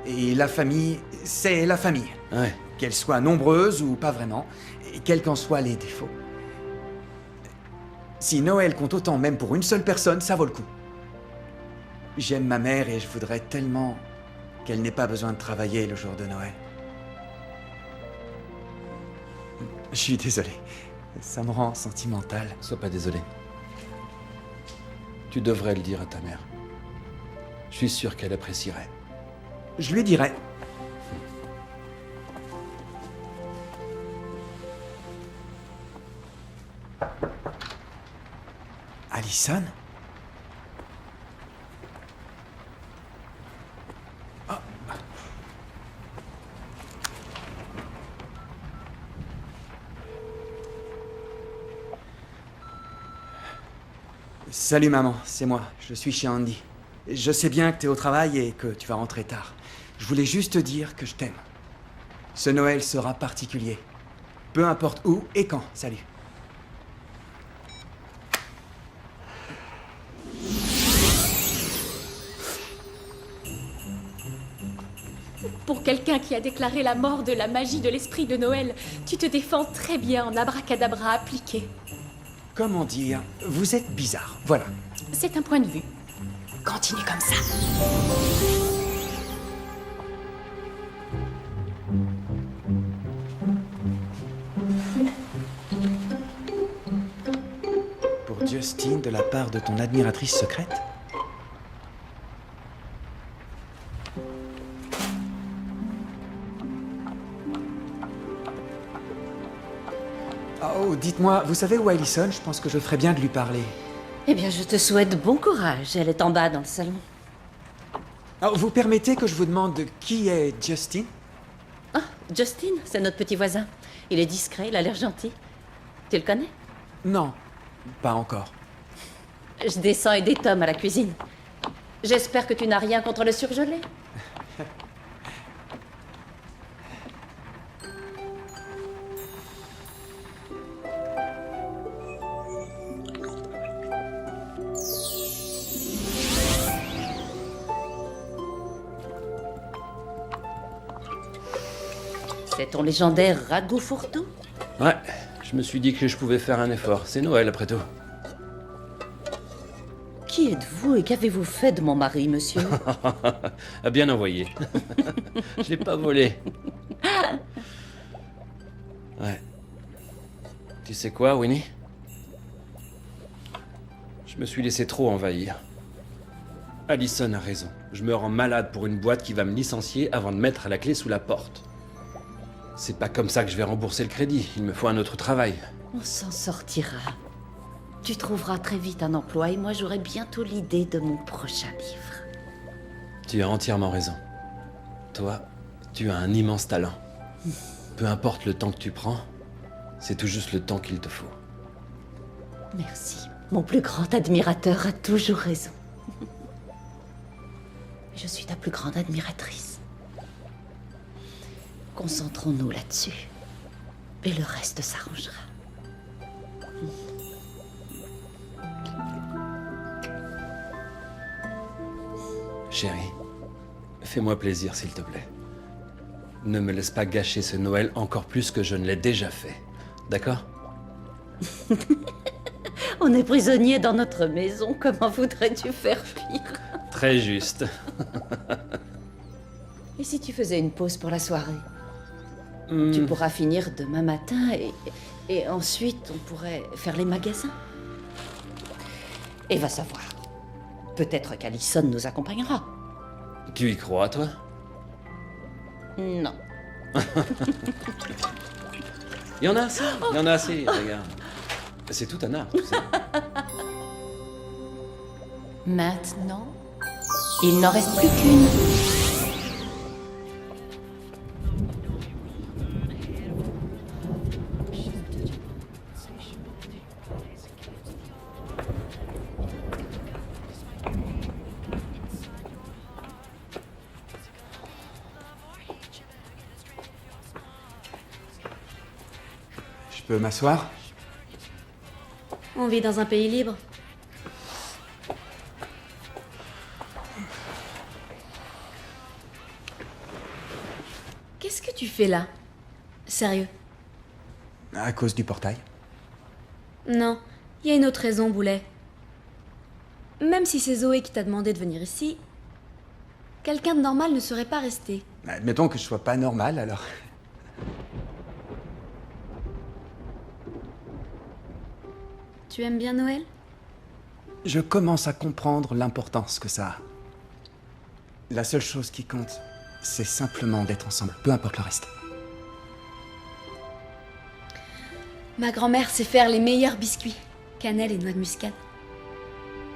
Et la famille, c'est la famille. Ouais. Qu'elle soit nombreuse ou pas vraiment, et quels qu'en soient les défauts. Si Noël compte autant même pour une seule personne, ça vaut le coup. J'aime ma mère et je voudrais tellement qu'elle n'ait pas besoin de travailler le jour de Noël. Je suis désolé. Ça me rend sentimental. Sois pas désolé. Tu devrais le dire à ta mère. Je suis sûr qu'elle apprécierait. Je lui dirai. Allison? Oh. Salut maman, c'est moi, je suis chez Andy. Je sais bien que t'es au travail et que tu vas rentrer tard. Je voulais juste te dire que je t'aime. Ce Noël sera particulier. Peu importe où et quand. Salut. Pour quelqu'un qui a déclaré la mort de la magie de l'esprit de Noël, tu te défends très bien en abracadabra appliqué. Comment dire? Vous êtes bizarre, voilà. C'est un point de vue. Continue comme ça. Justine de la part de ton admiratrice secrète? Oh, dites-moi, vous savez où est Allison? Je pense que je ferais bien de lui parler. Eh bien, je te souhaite bon courage. Elle est en bas dans le salon. Oh, vous permettez que je vous demande qui est Justine? Ah, Justin, c'est notre petit voisin. Il est discret, il a l'air gentil. Tu le connais? Non, pas encore. Je descends aider Tom à la cuisine. J'espère que tu n'as rien contre le surgelé. C'est ton légendaire ragoût fourre-tout? Ouais, je me suis dit que je pouvais faire un effort. C'est Noël après tout. Qui êtes-vous et qu'avez-vous fait de mon mari, monsieur? Bien envoyé. Je l'ai pas volé. Ouais. Tu sais quoi, Winnie? Je me suis laissé trop envahir. Allison a raison. Je me rends malade pour une boîte qui va me licencier avant de mettre la clé sous la porte. C'est pas comme ça que je vais rembourser le crédit. Il me faut un autre travail. On s'en sortira. Tu trouveras très vite un emploi et moi j'aurai bientôt l'idée de mon prochain livre. Tu as entièrement raison. Toi, tu as un immense talent. Peu importe le temps que tu prends, c'est tout juste le temps qu'il te faut. Merci. Mon plus grand admirateur a toujours raison. Je suis ta plus grande admiratrice. Concentrons-nous là-dessus. Et le reste s'arrangera. Chérie, fais-moi plaisir, s'il te plaît. Ne me laisse pas gâcher ce Noël encore plus que je ne l'ai déjà fait. D'accord? On est prisonnier dans notre maison. Comment voudrais-tu faire pire? Très juste. Et si tu faisais une pause pour la soirée? Tu pourras finir demain matin et ensuite on pourrait faire les magasins. Et va savoir. Peut-être qu'Allison nous accompagnera. Tu y crois, toi? Non. Il y en a assez, il y en a assez, regarde. C'est tout un art, tu sais. Maintenant, il n'en reste plus qu'une. Je peux m'asseoir? On vit dans un pays libre. Qu'est-ce que tu fais là? Sérieux? À cause du portail. Non, il y a une autre raison, Boulet. Même si c'est Zoé qui t'a demandé de venir ici, quelqu'un de normal ne serait pas resté. Admettons que je sois pas normal, alors. Tu aimes bien Noël? Je commence à comprendre l'importance que ça a. La seule chose qui compte, c'est simplement d'être ensemble, peu importe le reste. Ma grand-mère sait faire les meilleurs biscuits, cannelle et noix de muscade.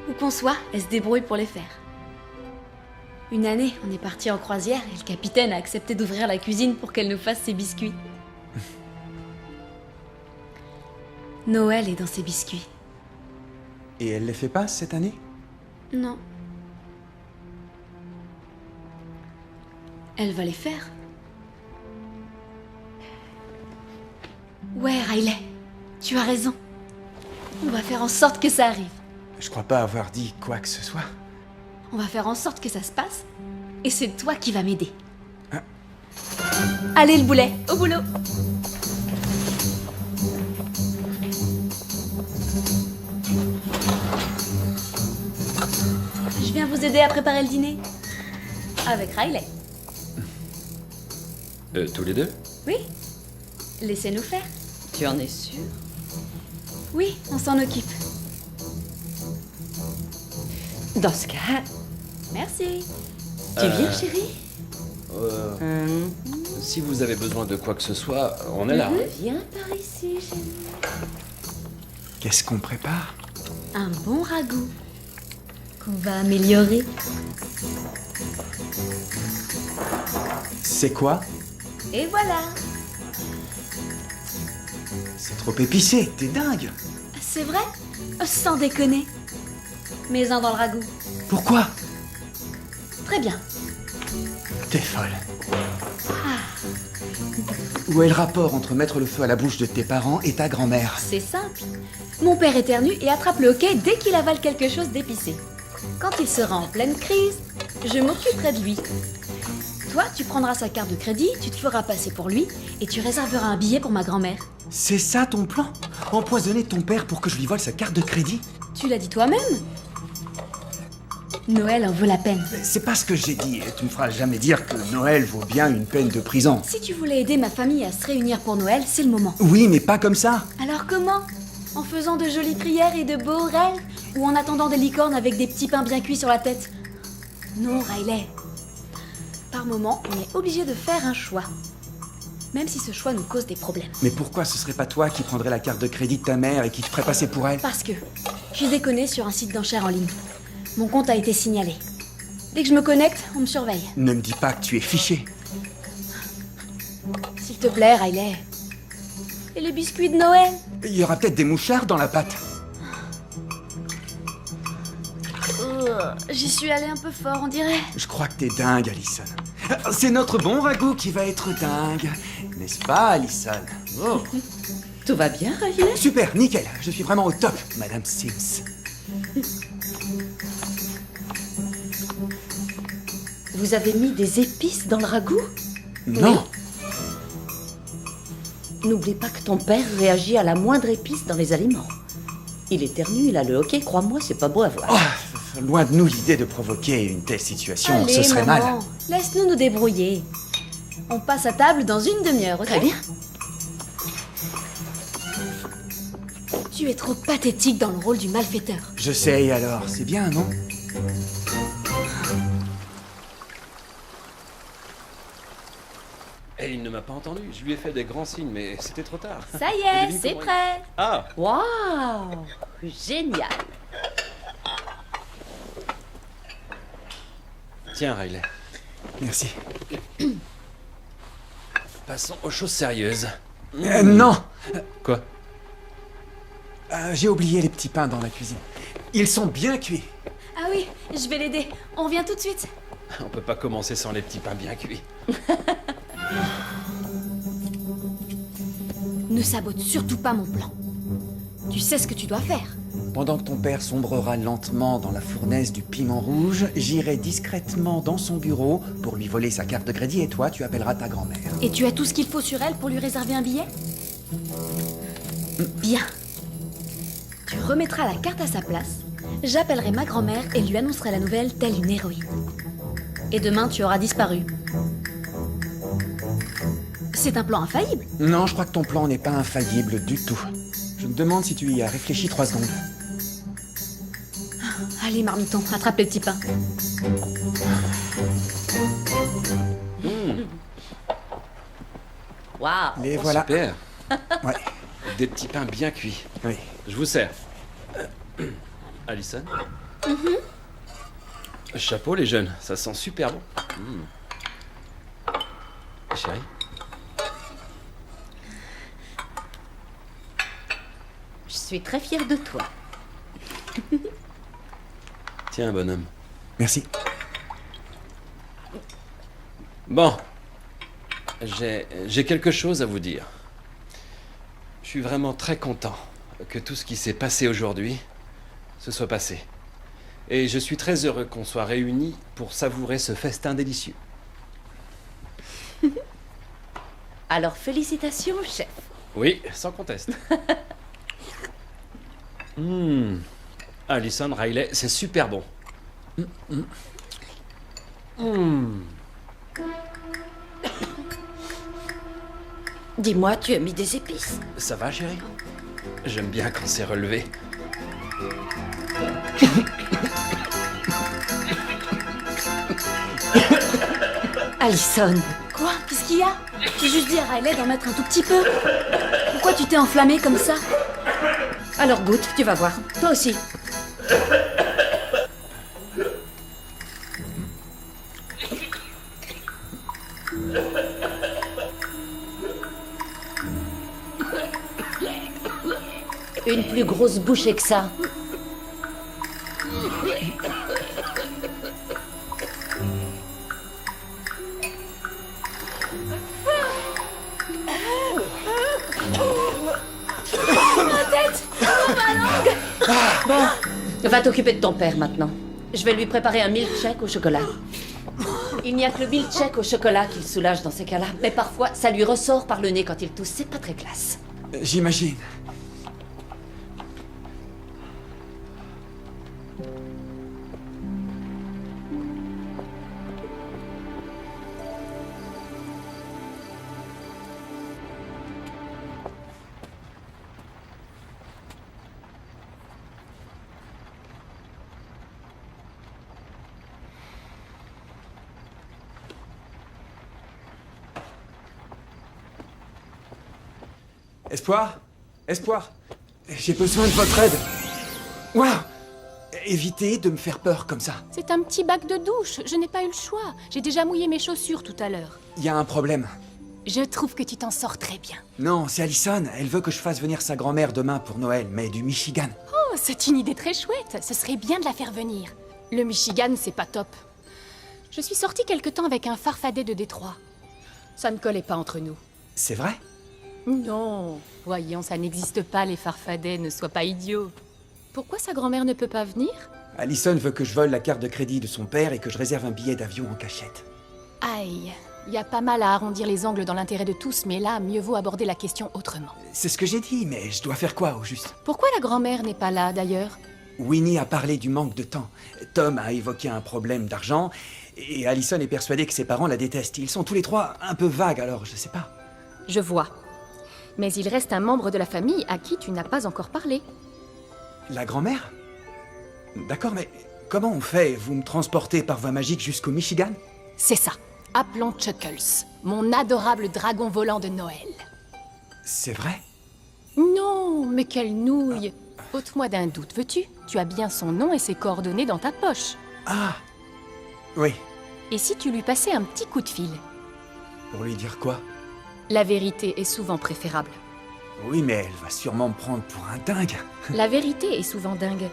Où qu'on soit, elle se débrouille pour les faire. Une année, on est parti en croisière et le capitaine a accepté d'ouvrir la cuisine pour qu'elle nous fasse ses biscuits. Noël est dans ses biscuits. Et elle les fait pas cette année? Non. Elle va les faire. Ouais, Riley, tu as raison. On va faire en sorte que ça arrive. Je crois pas avoir dit quoi que ce soit. On va faire en sorte que ça se passe. Et c'est toi qui vas m'aider. Ah. Allez, le boulet, au boulot. Je viens vous aider à préparer le dîner. Avec Riley. Tous les deux? Oui. Laissez-nous faire. Tu en es sûr? Oui, on s'en occupe. Dans ce cas, Merci. tu viens, chérie? Si vous avez besoin de quoi que ce soit, on est là. Viens par ici, chérie. Qu'est-ce qu'on prépare? Un bon ragoût qu'on va améliorer. C'est quoi? Et voilà. C'est trop épicé, t'es dingue! C'est vrai? Sans déconner. Mets-en dans le ragoût. Pourquoi? Très bien. T'es folle. Où est le rapport entre mettre le feu à la bouche de tes parents et ta grand-mère? C'est simple. Mon père éternue et attrape le hoquet dès qu'il avale quelque chose d'épicé. Quand il sera en pleine crise, je m'occuperai de lui. Toi, tu prendras sa carte de crédit, tu te feras passer pour lui et tu réserveras un billet pour ma grand-mère. C'est ça ton plan? Empoisonner ton père pour que je lui vole sa carte de crédit? Tu l'as dit toi-même. Noël en vaut la peine. C'est pas ce que j'ai dit, et tu me feras jamais dire que Noël vaut bien une peine de prison. Si tu voulais aider ma famille à se réunir pour Noël, c'est le moment. Oui, mais pas comme ça. Alors comment? En faisant de jolies prières et de beaux rêves? Ou en attendant des licornes avec des petits pains bien cuits sur la tête? Non, Riley. Par moment, on est obligé de faire un choix. Même si ce choix nous cause des problèmes. Mais pourquoi ce serait pas toi qui prendrais la carte de crédit de ta mère et qui te ferait passer pour elle? Parce que j'ai déconné sur un site d'enchères en ligne. Mon compte a été signalé. Dès que je me connecte, on me surveille. Ne me dis pas que tu es fiché. S'il te plaît, Riley. Et les biscuits de Noël? Il y aura peut-être des mouchards dans la pâte. J'y suis allée un peu fort, on dirait. Je crois que t'es dingue, Allison. C'est notre bon ragoût qui va être dingue. N'est-ce pas, Allison? Oh. Tout va bien, Riley? Super, nickel. Je suis vraiment au top, Madame Sims. Vous avez mis des épices dans le ragoût? Non. N'oublie pas que ton père réagit à la moindre épice dans les aliments. Il éternue, il a le hoquet, crois-moi, c'est pas beau à voir. Oh, loin de nous l'idée de provoquer une telle situation, Allez, ce serait maman, mal. laisse-nous nous débrouiller. On passe à table dans une demi-heure, ok? Très bien. Tu es trop pathétique dans le rôle du malfaiteur. Je sais, et alors, c'est bien, non? Et il ne m'a pas entendu. Je lui ai fait des grands signes, mais c'était trop tard. Ça y Et est, devine c'est comment prêt. Ah, Waouh! Génial! tiens, Riley. Merci. Passons aux choses sérieuses. Non. Quoi? J'ai oublié les petits pains dans la cuisine. Ils sont bien cuits. Ah oui, je vais l'aider. On revient tout de suite. On peut pas commencer sans les petits pains bien cuits. Ne sabote surtout pas mon plan. Tu sais ce que tu dois faire. Pendant que ton père sombrera lentement dans la fournaise du piment rouge, j'irai discrètement dans son bureau pour lui voler sa carte de crédit et toi, tu appelleras ta grand-mère. Et tu as tout ce qu'il faut sur elle pour lui réserver un billet? Bien. Tu remettras la carte à sa place. J'appellerai ma grand-mère et lui annoncerai la nouvelle telle une héroïne. Et demain, tu auras disparu. C'est un plan infaillible. Non, je crois que ton plan n'est pas infaillible du tout. Je me demande si tu y as réfléchi 3 secondes. Allez, marmiton, attrape les petits pains. Waouh! Les voilà. Super. Ouais, Des petits pains bien cuits. oui. Je vous sers. Allison? Chapeau, les jeunes. Ça sent super bon. Chérie? Je suis très fière de toi. Tiens, bonhomme. Merci. Bon. J'ai quelque chose à vous dire. Je suis vraiment très content que tout ce qui s'est passé aujourd'hui se soit passé. Et je suis très heureux qu'on soit réunis pour savourer ce festin délicieux. Alors félicitations, chef. Oui, sans conteste. Allison, Riley, c'est super bon. Dis-moi, tu as mis des épices? Ça va, chérie? J'aime bien quand c'est relevé. Allison. Quoi? Qu'est-ce qu'il y a? J'ai juste dit à Riley d'en mettre un tout petit peu. Pourquoi tu t'es enflammée comme ça? Alors goûte, tu vas voir. Toi aussi. Une plus grosse bouchée que ça. Bon, va t'occuper de ton père maintenant. Je vais lui préparer un milkshake au chocolat. Il n'y a que le milkshake au chocolat qui le soulage dans ces cas-là. Mais parfois, ça lui ressort par le nez quand il tousse. C'est pas très classe. J'imagine. Espoir? Espoir? J'ai besoin de votre aide. Waouh! Évitez de me faire peur comme ça. C'est un petit bac de douche, je n'ai pas eu le choix. J'ai déjà mouillé mes chaussures tout à l'heure. Il y a un problème. Je trouve que tu t'en sors très bien. Non, c'est Allison. Elle veut que je fasse venir sa grand-mère demain pour Noël, mais du Michigan. Oh, c'est une idée très chouette. Ce serait bien de la faire venir. Le Michigan, c'est pas top. Je suis sortie quelque temps avec un farfadet de Détroit. Ça ne collait pas entre nous. C'est vrai? Non, voyons, ça n'existe pas, les farfadets, ne sois pas idiot. Pourquoi sa grand-mère ne peut pas venir? Allison veut que je vole la carte de crédit de son père et que je réserve un billet d'avion en cachette. Aïe, il y a pas mal à arrondir les angles dans l'intérêt de tous, mais là, mieux vaut aborder la question autrement. C'est ce que j'ai dit, mais je dois faire quoi au juste? Pourquoi la grand-mère n'est pas là, d'ailleurs? Winnie a parlé du manque de temps. Tom a évoqué un problème d'argent, et Allison est persuadée que ses parents la détestent. Ils sont tous les trois un peu vagues, alors je sais pas. Je vois. Mais il reste un membre de la famille à qui tu n'as pas encore parlé. La grand-mère? D'accord, mais comment on fait? Vous me transportez par voie magique jusqu'au Michigan? C'est ça. Appelons Chuckles, mon adorable dragon volant de Noël. C'est vrai? Non, mais quelle nouille! Ôte-moi d'un doute, veux-tu? Tu as bien son nom et ses coordonnées dans ta poche. Ah! Oui. Et si tu lui passais un petit coup de fil? Pour lui dire quoi? La vérité est souvent préférable. Oui, mais elle va sûrement me prendre pour un dingue. La vérité est souvent dingue.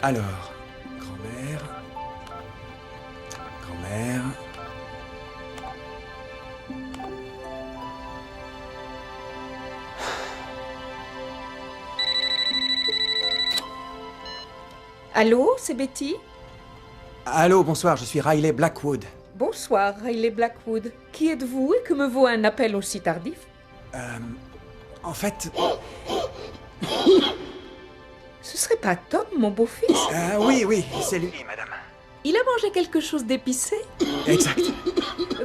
Alors, grand-mère... Grand-mère... Allô, c'est Betty? Allô, bonsoir, je suis Riley Blackwood. Bonsoir, Riley Blackwood. Qui êtes-vous et que me vaut un appel aussi tardif? En fait... Ce serait pas Tom, mon beau-fils? Oui, c'est lui, madame. Il a mangé quelque chose d'épicé? Exact.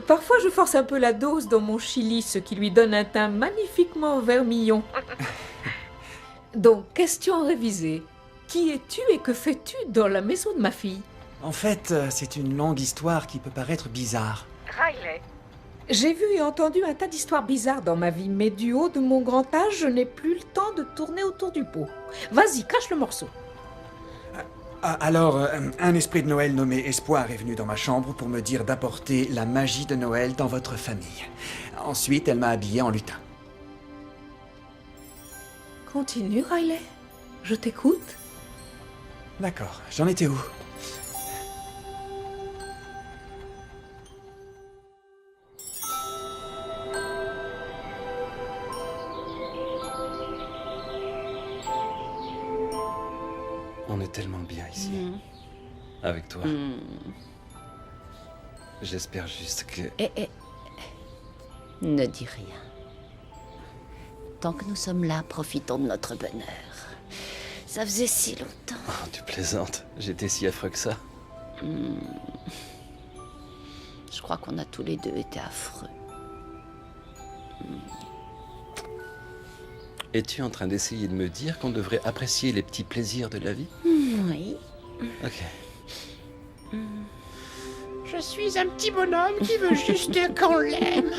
Parfois, je force un peu la dose dans mon chili, ce qui lui donne un teint magnifiquement vermillon. Donc, question révisée. Qui es-tu et que fais-tu dans la maison de ma fille? En fait, c'est une longue histoire qui peut paraître bizarre. Riley. J'ai vu et entendu un tas d'histoires bizarres dans ma vie, mais du haut de mon grand âge, je n'ai plus le temps de tourner autour du pot. Vas-y, crache le morceau. Alors, un esprit de Noël nommé Espoir est venu dans ma chambre pour me dire d'apporter la magie de Noël dans votre famille. Ensuite, elle m'a habillé en lutin. Continue, Riley. Je t'écoute. D'accord, j'en étais où? On est tellement bien ici. Avec toi. J'espère juste que... Ne dis rien. Tant que nous sommes là, profitons de notre bonheur. Ça faisait si longtemps. Oh, tu plaisantes. J'étais si affreux que ça. Je crois qu'on a tous les deux été affreux. Es-tu en train d'essayer de me dire qu'on devrait apprécier les petits plaisirs de la vie? Oui. Ok. Je suis un petit bonhomme qui veut juste qu'on l'aime.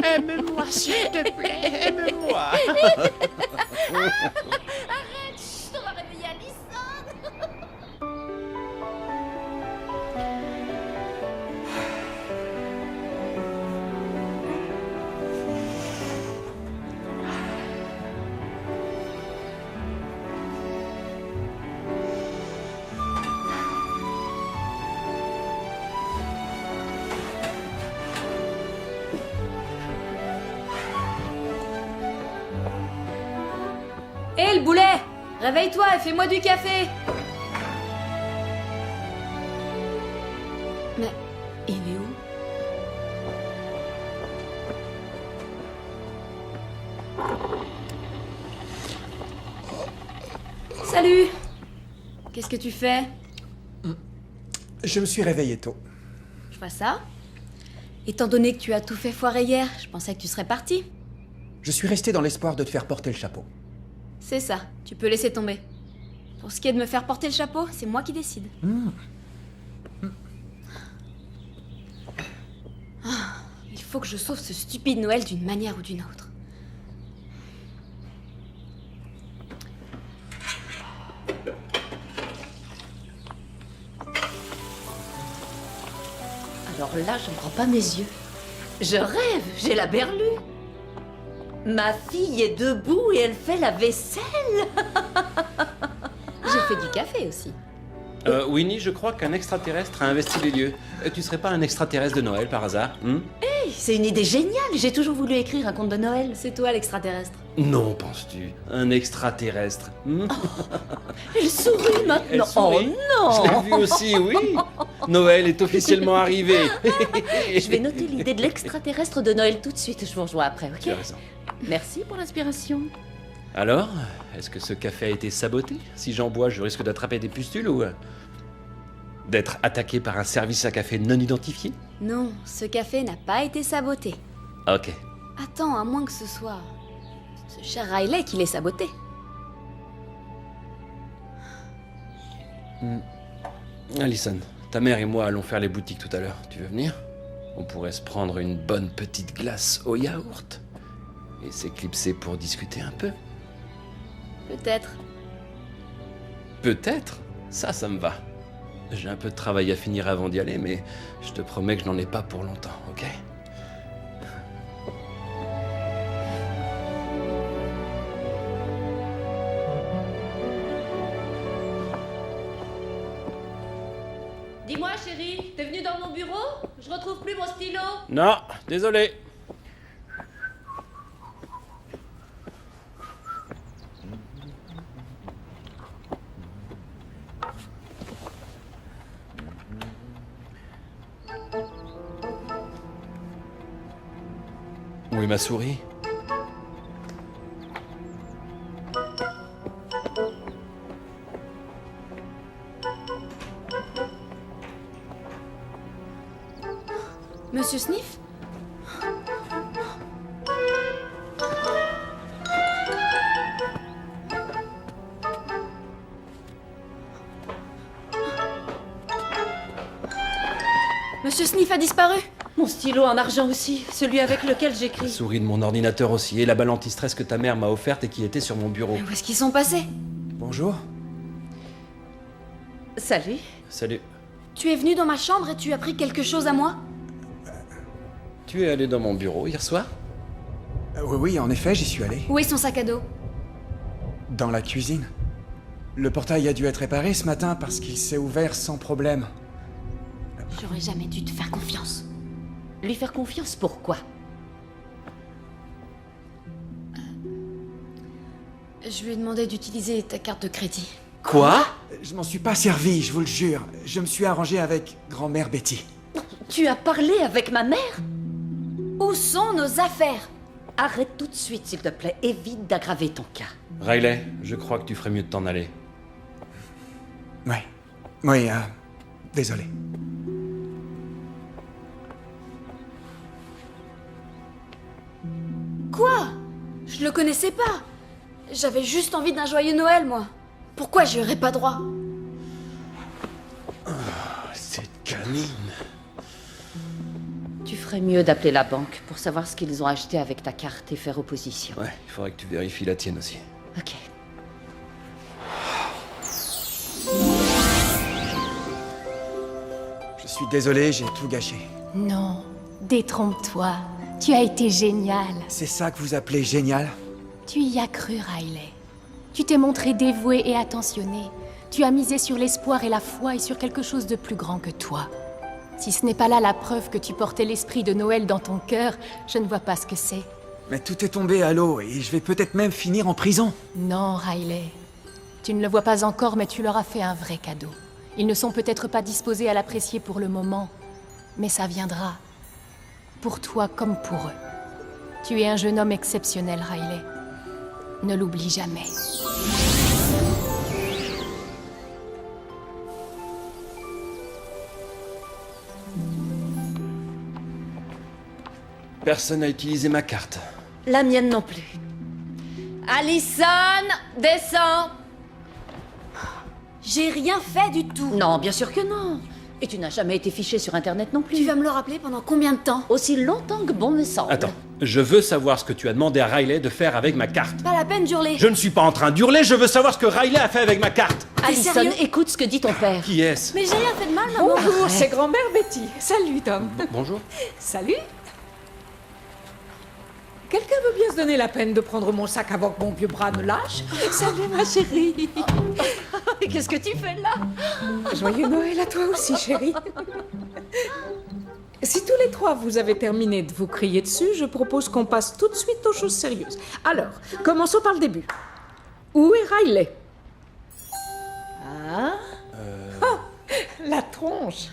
Aime-moi, s'il te plaît, aime-moi. Arrête, chut, on va réveiller Alison. Hé, le boulet! Réveille-toi et fais-moi du café! Mais il est où? Salut! Qu'est-ce que tu fais? Je me suis réveillé tôt. Je vois ça. Étant donné que tu as tout fait foirer hier, je pensais que tu serais parti. Je suis resté dans l'espoir de te faire porter le chapeau. C'est ça, tu peux laisser tomber. Pour ce qui est de me faire porter le chapeau, c'est moi qui décide. Ah, il faut que je sauve ce stupide Noël d'une manière ou d'une autre. Alors là, je ne crois pas mes yeux. Je rêve, j'ai la berlue. Ma fille est debout et elle fait la vaisselle. J'ai fait du café aussi. Winnie, je crois qu'un extraterrestre a investi les lieux. Tu serais pas un extraterrestre de Noël par hasard? C'est une idée géniale. J'ai toujours voulu écrire un conte de Noël. C'est toi l'extraterrestre. Non, penses-tu? Un extraterrestre. Elle sourit maintenant. Elle sourit. Oh Je non. l'ai vu aussi, oui. Noël est officiellement arrivé. Je vais noter l'idée de l'extraterrestre de Noël tout de suite. Je vous rejoins après, ok? Tu as raison. Merci pour l'inspiration. Alors, est-ce que ce café a été saboté? Si j'en bois, je risque d'attraper des pustules ou d'être attaqué par un service à café non identifié? Non, ce café n'a pas été saboté. Ok. Attends, à moins que ce soit ce cher Riley qui l'ait saboté. Alison, ta mère et moi allons faire les boutiques tout à l'heure. Tu veux venir? On pourrait se prendre une bonne petite glace au yaourt et s'éclipser pour discuter un peu. Peut-être. Peut-être? Ça me va. J'ai un peu de travail à finir avant d'y aller, mais je te promets que je n'en ai pas pour longtemps, ok? Dis-moi, chérie, t'es venue dans mon bureau? Je retrouve plus mon stylo. Non, désolé. Où est ma souris? Monsieur Sniff? Monsieur Sniff a disparu. Mon stylo en argent aussi, celui avec lequel La j'écris. souris de mon ordinateur aussi, et la balle anti-stress que ta mère m'a offerte et qui était sur mon bureau. Où est-ce qu'ils sont passés? Bonjour. Salut. Salut. Tu es venu dans ma chambre et tu as pris quelque chose à moi? Tu es allé dans mon bureau hier soir? Oui, en effet, j'y suis allé. Où est son sac à dos? Dans la cuisine. Le portail a dû être réparé ce matin parce qu'il s'est ouvert sans problème. J'aurais jamais dû te faire confiance. Lui faire confiance, pourquoi? Je lui ai demandé d'utiliser ta carte de crédit. Quoi? Je m'en suis pas servi, je vous le jure. Je me suis arrangé avec grand-mère Betty. Tu as parlé avec ma mère? Où sont nos affaires? Arrête tout de suite, s'il te plaît. Évite d'aggraver ton cas. Riley, je crois que tu ferais mieux de t'en aller. Ouais. Oui, désolé. Quoi? Je le connaissais pas. J'avais juste envie d'un joyeux Noël, moi. Pourquoi j'y aurais pas droit? Cette canine. Tu ferais mieux d'appeler la banque pour savoir ce qu'ils ont acheté avec ta carte et faire opposition. Ouais, il faudrait que tu vérifies la tienne aussi. Ok. Je suis désolé, j'ai tout gâché. Non, détrompe-toi. Tu as été génial. C'est ça que vous appelez génial? Tu y as cru, Riley. Tu t'es montré dévoué et attentionné. Tu as misé sur l'espoir et la foi et sur quelque chose de plus grand que toi. Si ce n'est pas là la preuve que tu portais l'esprit de Noël dans ton cœur, je ne vois pas ce que c'est. Mais tout est tombé à l'eau et je vais peut-être même finir en prison. Non, Riley. Tu ne le vois pas encore, mais tu leur as fait un vrai cadeau. Ils ne sont peut-être pas disposés à l'apprécier pour le moment, mais ça viendra. Pour toi comme pour eux. Tu es un jeune homme exceptionnel, Riley. Ne l'oublie jamais. Personne n'a utilisé ma carte. La mienne non plus. Allison, descends! J'ai rien fait du tout. Non, bien sûr que non. Et tu n'as jamais été fiché sur Internet non plus. Tu vas me le rappeler pendant combien de temps? Aussi longtemps que bon me semble. Attends, je veux savoir ce que tu as demandé à Riley de faire avec ma carte. Pas la peine d'hurler. Je ne suis pas en train d'hurler, je veux savoir ce que Riley a fait avec ma carte. Allison, sérieux? écoute ce que dit ton père. Qui est-ce? Mais j'ai rien fait de mal, maman. Bonjour, c'est grand-mère Betty. Salut, Tom. Bonjour. Salut. Quelqu'un veut bien se donner la peine de prendre mon sac avant que mon vieux bras ne lâche? Salut, ma chérie. Qu'est-ce que tu fais là? Joyeux Noël à toi aussi, chérie. Si tous les trois vous avez terminé de vous crier dessus, je propose qu'on passe tout de suite aux choses sérieuses. Alors, commençons par le début. Où est Riley? Ah? Oh, la tronche.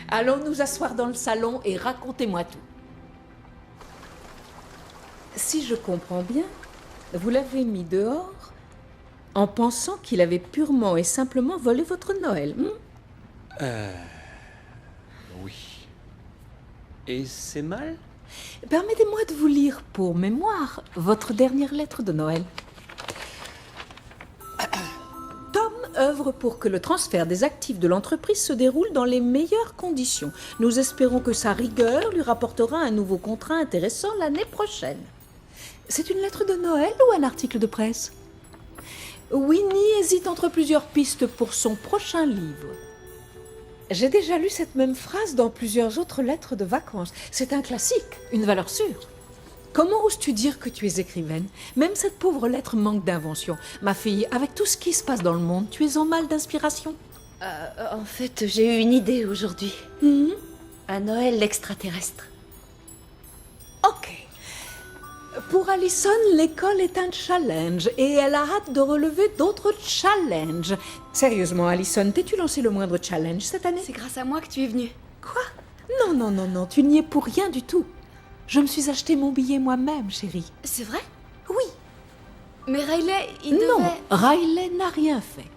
Allons nous asseoir dans le salon et racontez-moi tout. Si je comprends bien, vous l'avez mis dehors en pensant qu'il avait purement et simplement volé votre Noël. Oui. Et c'est mal? Permettez-moi de vous lire pour mémoire votre dernière lettre de Noël. Tom œuvre pour que le transfert des actifs de l'entreprise se déroule dans les meilleures conditions. Nous espérons que sa rigueur lui rapportera un nouveau contrat intéressant l'année prochaine. C'est une lettre de Noël ou un article de presse? Winnie hésite entre plusieurs pistes pour son prochain livre. J'ai déjà lu cette même phrase dans plusieurs autres lettres de vacances. C'est un classique, une valeur sûre. Comment oses-tu dire que tu es écrivaine? Même cette pauvre lettre manque d'invention. Ma fille, avec tout ce qui se passe dans le monde, tu es en mal d'inspiration? En fait, j'ai eu une idée aujourd'hui. Un Noël extraterrestre. Ok. Pour Allison, l'école est un challenge et elle a hâte de relever d'autres challenges. Sérieusement, Allison, t'es-tu lancé le moindre challenge cette année? C'est grâce à moi que tu es venue. Quoi? Non, tu n'y es pour rien du tout. Je me suis acheté mon billet moi-même, chérie. C'est vrai? Oui. Mais Riley, il Non, devait... Riley n'a rien fait.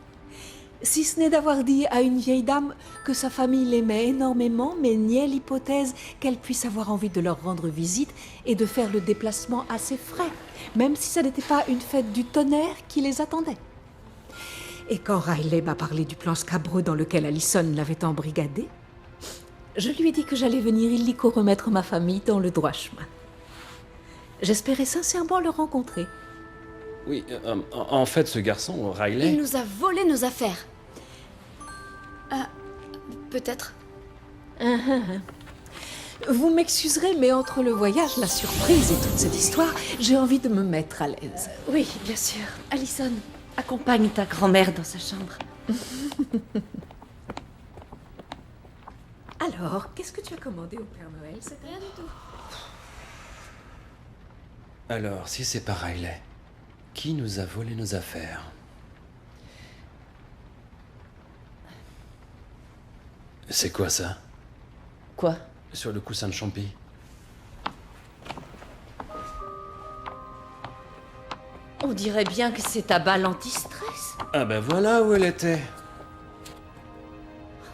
Si ce n'est d'avoir dit à une vieille dame que sa famille l'aimait énormément, mais niait l'hypothèse qu'elle puisse avoir envie de leur rendre visite et de faire le déplacement à ses frais, même si ça n'était pas une fête du tonnerre qui les attendait. Et quand Riley m'a parlé du plan scabreux dans lequel Allison l'avait embrigadé, je lui ai dit que j'allais venir illico remettre ma famille dans le droit chemin. J'espérais sincèrement le rencontrer. Oui, en fait, ce garçon, Riley... Il nous a volé nos affaires. Peut-être. Vous m'excuserez, mais entre le voyage, la surprise et toute cette histoire, j'ai envie de me mettre à l'aise. Oui, bien sûr. Allison, accompagne ta grand-mère dans sa chambre. Alors, qu'est-ce que tu as commandé au Père Noël? C'est rien du tout. Alors, si c'est pas Riley, qui nous a volé nos affaires? C'est quoi ça? Quoi? Sur le coussin de champi. On dirait bien que c'est ta balle anti-stress. Ah ben voilà où elle était.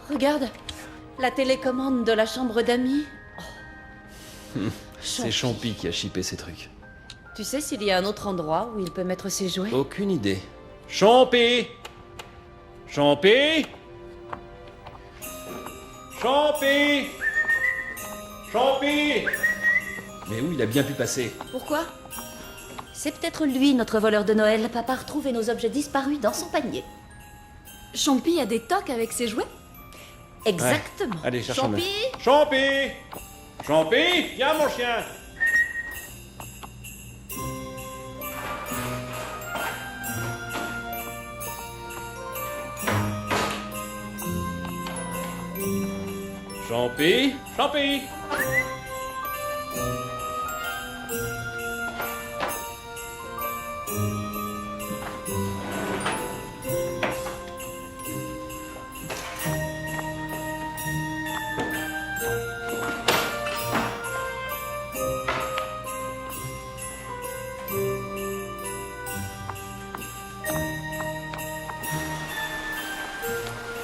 Regarde, la télécommande de la chambre d'amis. C'est Champi qui a chippé ces trucs. Tu sais s'il y a un autre endroit où il peut mettre ses jouets? Aucune idée. Champy! Champy! Champy! Champy! Mais où il a bien pu passer? Pourquoi? C'est peut-être lui, notre voleur de Noël. Papa a retrouvé nos objets disparus dans son panier. Champy a des tocs avec ses jouets? Exactement. Ouais. Allez, cherche-le. Champy! Champy! Champy! Viens, mon chien! Champy! Champy!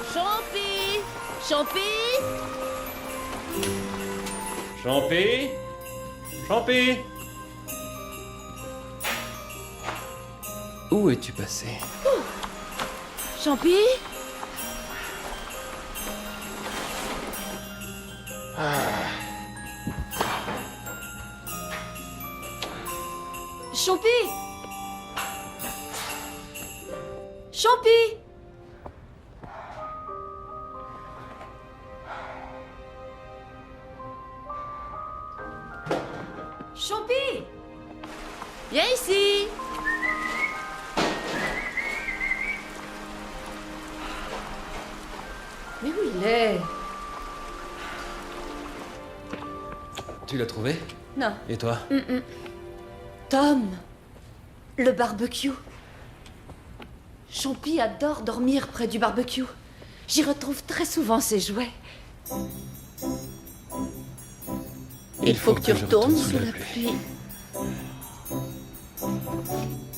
Champy! Champy! Champy! Champy! Où es-tu passé? Champy? Champy! Champy! Champy! Viens ici! Mais où il est? Tu l'as trouvé? Non. Et toi? Tom! Le barbecue. Champy adore dormir près du barbecue. J'y retrouve très souvent ses jouets. Il faut que tu retournes sous la pluie.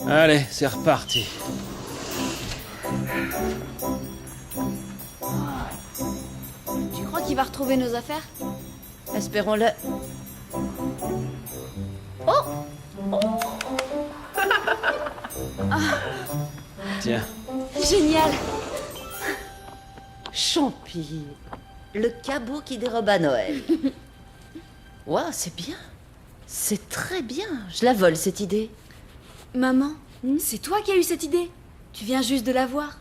Allez, c'est reparti. Tu crois qu'il va retrouver nos affaires? Espérons-le. Tiens. Génial! Champy. Le cabot qui dérobe à Noël. Ouah, c'est bien. C'est très bien. Je la vole, cette idée. Maman, c'est toi qui as eu cette idée? Tu viens juste de la voir.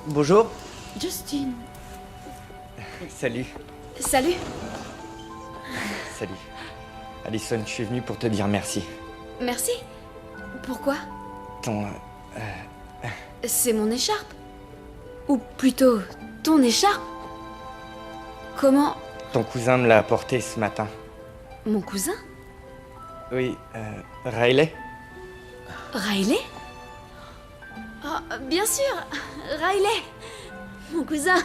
Bonjour. Justine. Salut. Salut! Salut. Alison, je suis venu pour te dire merci. Merci. Pourquoi? Ton... C'est mon écharpe. Ou plutôt, ton écharpe. Comment? ton cousin me l'a apporté ce matin. Mon cousin? Oui, Riley. Riley? Ah, bien sûr! Riley! Mon cousin!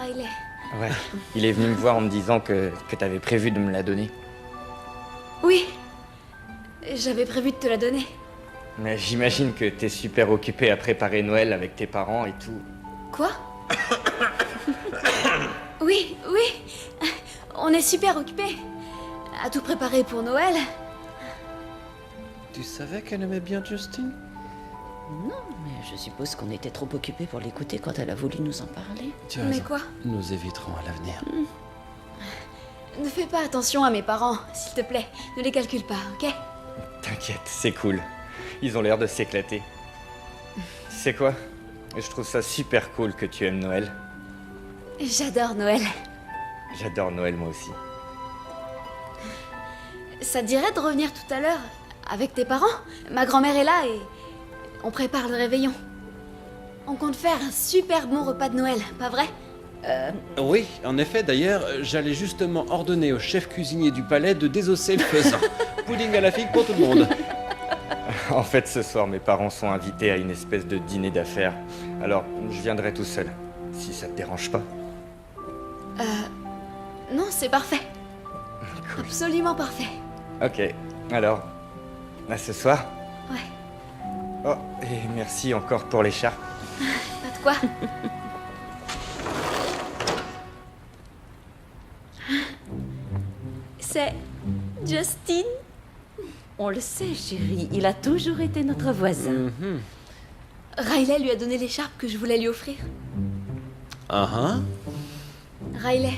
Riley. Ouais, il est venu me voir en me disant que t'avais prévu de me la donner. Oui, j'avais prévu de te la donner. Mais j'imagine que t'es super occupé à préparer Noël avec tes parents et tout. Quoi? Oui, oui, on est super occupés à tout préparer pour Noël. Tu savais qu'elle aimait bien Justine? Non, mais je suppose qu'on était trop occupés pour l'écouter quand elle a voulu nous en parler. Tu as Mais raison. quoi? Nous éviterons à l'avenir. Ne fais pas attention à mes parents, s'il te plaît. Ne les calcule pas, ok? T'inquiète, c'est cool. Ils ont l'air de s'éclater. Tu sais quoi? Je trouve ça super cool que tu aimes Noël. J'adore Noël. J'adore Noël moi aussi. Ça te dirait de revenir tout à l'heure avec tes parents? Ma grand-mère est là et on prépare le réveillon. On compte faire un super bon repas de Noël, pas vrai? Oui, en effet, d'ailleurs, j'allais justement ordonner au chef cuisinier du palais de désosser le faisan. Pudding à la figue pour tout le monde. En fait, ce soir, mes parents sont invités à une espèce de dîner d'affaires. Alors, je viendrai tout seul, si ça te dérange pas. Non, c'est parfait. Absolument parfait. Ok, alors, à ce soir. Ouais. Oh, et merci encore pour l'écharpe. Pas de quoi. C'est Justin. On le sait, chérie, il a toujours été notre voisin. Mhm. Riley lui a donné l'écharpe que je voulais lui offrir. Ah ah. Riley,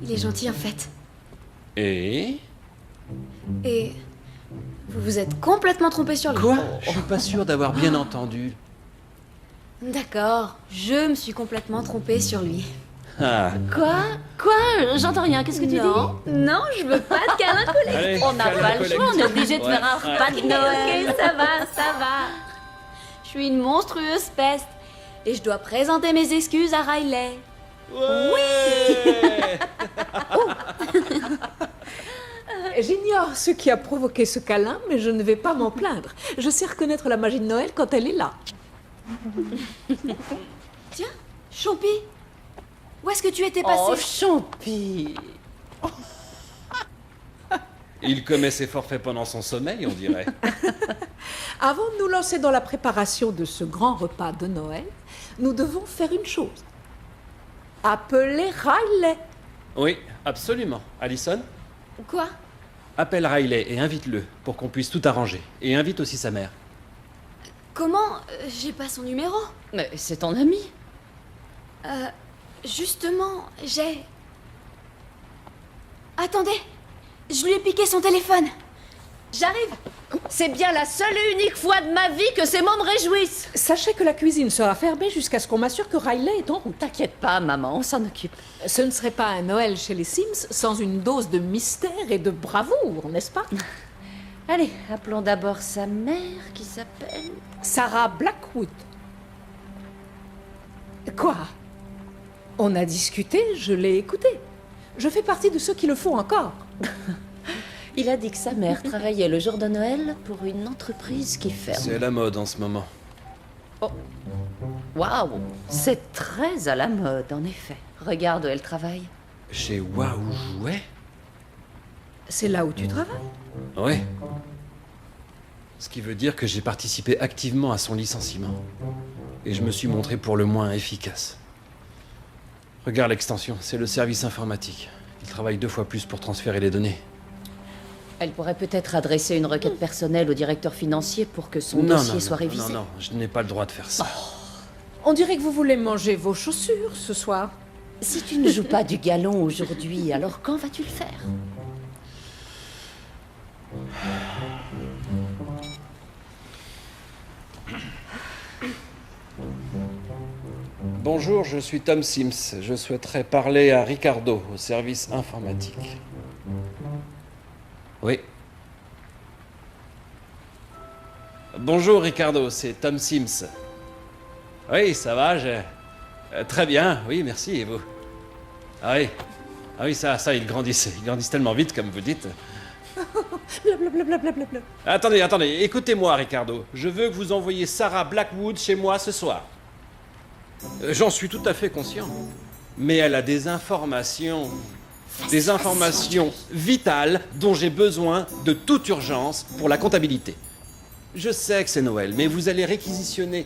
il est gentil en fait. Et Et vous vous êtes complètement trompé sur lui. quoi? Je suis pas sûr d'avoir bien entendu. D'accord, je me suis complètement trompée sur lui. Ah. Quoi? J'entends rien, qu'est-ce que tu dis? Non, je veux pas de câlin collé. Allez, On n'a câlin pas le choix, on est obligé de Ouais. faire un repas de Noël. Ok, ça va. Je suis une monstrueuse peste. Et je dois présenter mes excuses à Riley. Ouais. J'ignore ce qui a provoqué ce câlin, mais je ne vais pas m'en plaindre. Je sais reconnaître la magie de Noël quand elle est là. Tiens, Champi, où est-ce que tu étais passé? Oh, Champi. Il commet ses forfaits pendant son sommeil, on dirait. Avant de nous lancer dans la préparation de ce grand repas de Noël, nous devons faire une chose. Appeler Riley. Oui, absolument. Allison, Quoi? appelle Riley et invite-le pour qu'on puisse tout arranger. Et invite aussi sa mère. Comment? J'ai pas son numéro. Mais c'est ton ami. Justement, j'ai... Attendez, je lui ai piqué son téléphone. J'arrive. C'est bien la seule et unique fois de ma vie que ces mots me réjouissent. Sachez que la cuisine sera fermée jusqu'à ce qu'on m'assure que Riley est en route. T'inquiète pas, maman, on s'en occupe. Ce ne serait pas un Noël chez les Sims sans une dose de mystère et de bravoure, n'est-ce pas? Allez, appelons d'abord sa mère qui s'appelle... Sarah Blackwood. Quoi? On a discuté, je l'ai écouté. Je fais partie de ceux qui le font encore. Il a dit que sa mère travaillait le jour de Noël pour une entreprise qui ferme. C'est la mode en ce moment. Waouh, c'est très à la mode, en effet. Regarde où elle travaille. Chez Waouh Jouet? C'est là où tu travailles? Oui. Ce qui veut dire que j'ai participé activement à son licenciement. Et je me suis montré pour le moins efficace. Regarde l'extension, c'est le service informatique. Il travaille 2 fois plus pour transférer les données. Elle pourrait peut-être adresser une requête personnelle au directeur financier pour que son dossier soit révisé. Non, je n'ai pas le droit de faire ça. On dirait que vous voulez manger vos chaussures ce soir. Si tu ne joues pas du galon aujourd'hui, alors quand vas-tu le faire? Bonjour, je suis Tom Sims. Je souhaiterais parler à Ricardo, au service informatique. Oui. Bonjour Ricardo, c'est Tom Sims. Oui, ça va, très bien, oui, merci, et vous? Ah oui, ça, ils grandissent tellement vite, comme vous dites. Blablabla. Attendez, écoutez-moi Ricardo. Je veux que vous envoyiez Sarah Blackwood chez moi ce soir. J'en suis tout à fait conscient. Mais elle a des informations vitales dont j'ai besoin de toute urgence pour la comptabilité. Je sais que c'est Noël, mais vous allez réquisitionner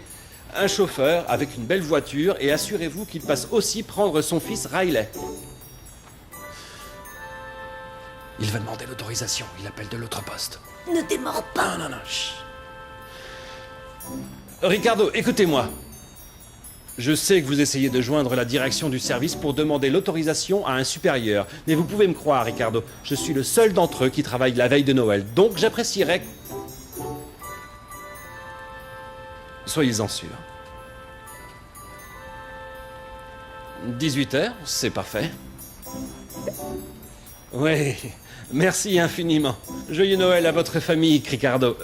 un chauffeur avec une belle voiture et assurez-vous qu'il passe aussi prendre son fils Riley. Il va demander l'autorisation, il appelle de l'autre poste. Ne démords pas. Non, chut. Ricardo, écoutez-moi. Je sais que vous essayez de joindre la direction du service pour demander l'autorisation à un supérieur. Mais vous pouvez me croire, Ricardo, je suis le seul d'entre eux qui travaille la veille de Noël. Donc j'apprécierais... Soyez-en sûrs. 18h, c'est parfait. Oui, merci infiniment. Joyeux Noël à votre famille, Ricardo.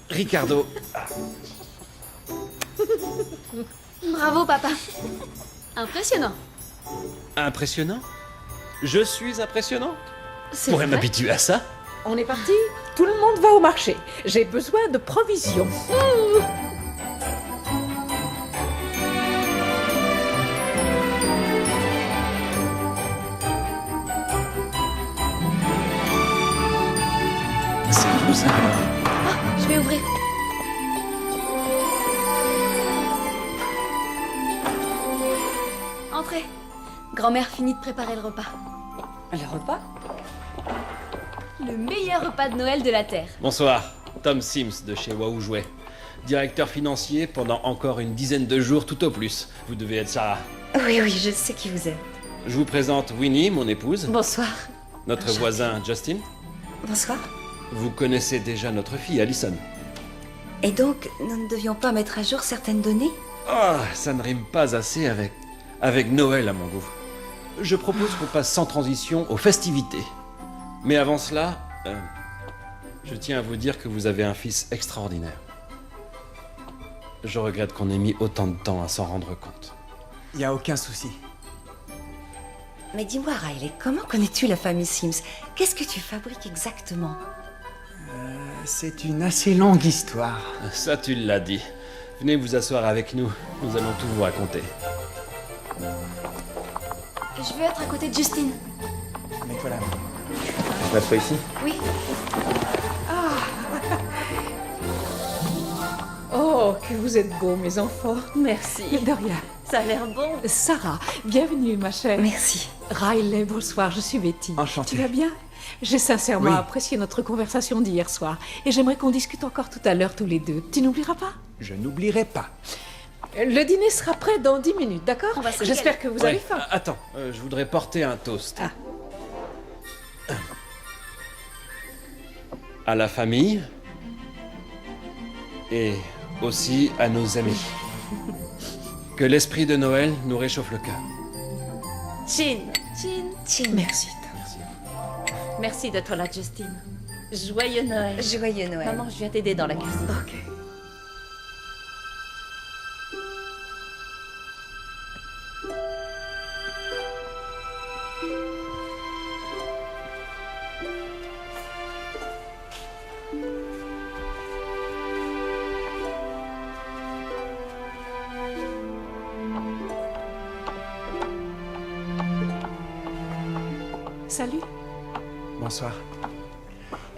Ricardo. Bravo, papa. Impressionnant. Impressionnant? Je suis impressionnant? C'est Pourrais vrai? m'habituer à ça? On est parti? Tout le monde va au marché. J'ai besoin de provisions. C'est tout ça. Je vais ouvrir. Entrez. Grand-mère finit de préparer le repas. Le repas? Le meilleur repas de Noël de la Terre. Bonsoir, Tom Sims de chez Wahoo Jouet. Directeur financier pendant encore une dizaine de jours tout au plus. Vous devez être Sarah. Oui, oui, je sais qui vous êtes. Je vous présente Winnie, mon épouse. Bonsoir. Notre voisin Justin. Bonsoir. Vous connaissez déjà notre fille, Allison. Et donc, nous ne devions pas mettre à jour certaines données? Ah, ça ne rime pas assez avec Noël à mon goût. Je propose qu'on passe sans transition aux festivités. Mais avant cela, je tiens à vous dire que vous avez un fils extraordinaire. Je regrette qu'on ait mis autant de temps à s'en rendre compte. Y a aucun souci. Mais dis-moi, Riley, comment connais-tu la famille Sims? Qu'est-ce que tu fabriques exactement? C'est une assez longue histoire. Ça, tu l'as dit. Venez vous asseoir avec nous. Nous allons tout vous raconter. Je veux être à côté de Justine. Mets-toi là. Je m'assois ici. Oui. Oh, que vous êtes beaux, mes enfants. Merci. De rien. Ça a l'air bon. Sarah, bienvenue, ma chère. Merci. Riley, bonsoir, je suis Betty. Enchanté. Tu vas bien? J'ai sincèrement Oui. apprécié notre conversation d'hier soir. Et j'aimerais qu'on discute encore tout à l'heure tous les deux. Tu n'oublieras pas? Je n'oublierai pas. Le dîner sera prêt dans 10 minutes, d'accord? On va se J'espère que vous avez faim. Attends, je voudrais porter un toast. Ah. À la famille et aussi à nos amis. Que l'esprit de Noël nous réchauffe le cœur. Chin. Merci. Merci d'être là, Justine. Joyeux Noël. Joyeux Noël. Maman, je viens t'aider dans la cuisine. Ok. Salut. Bonsoir.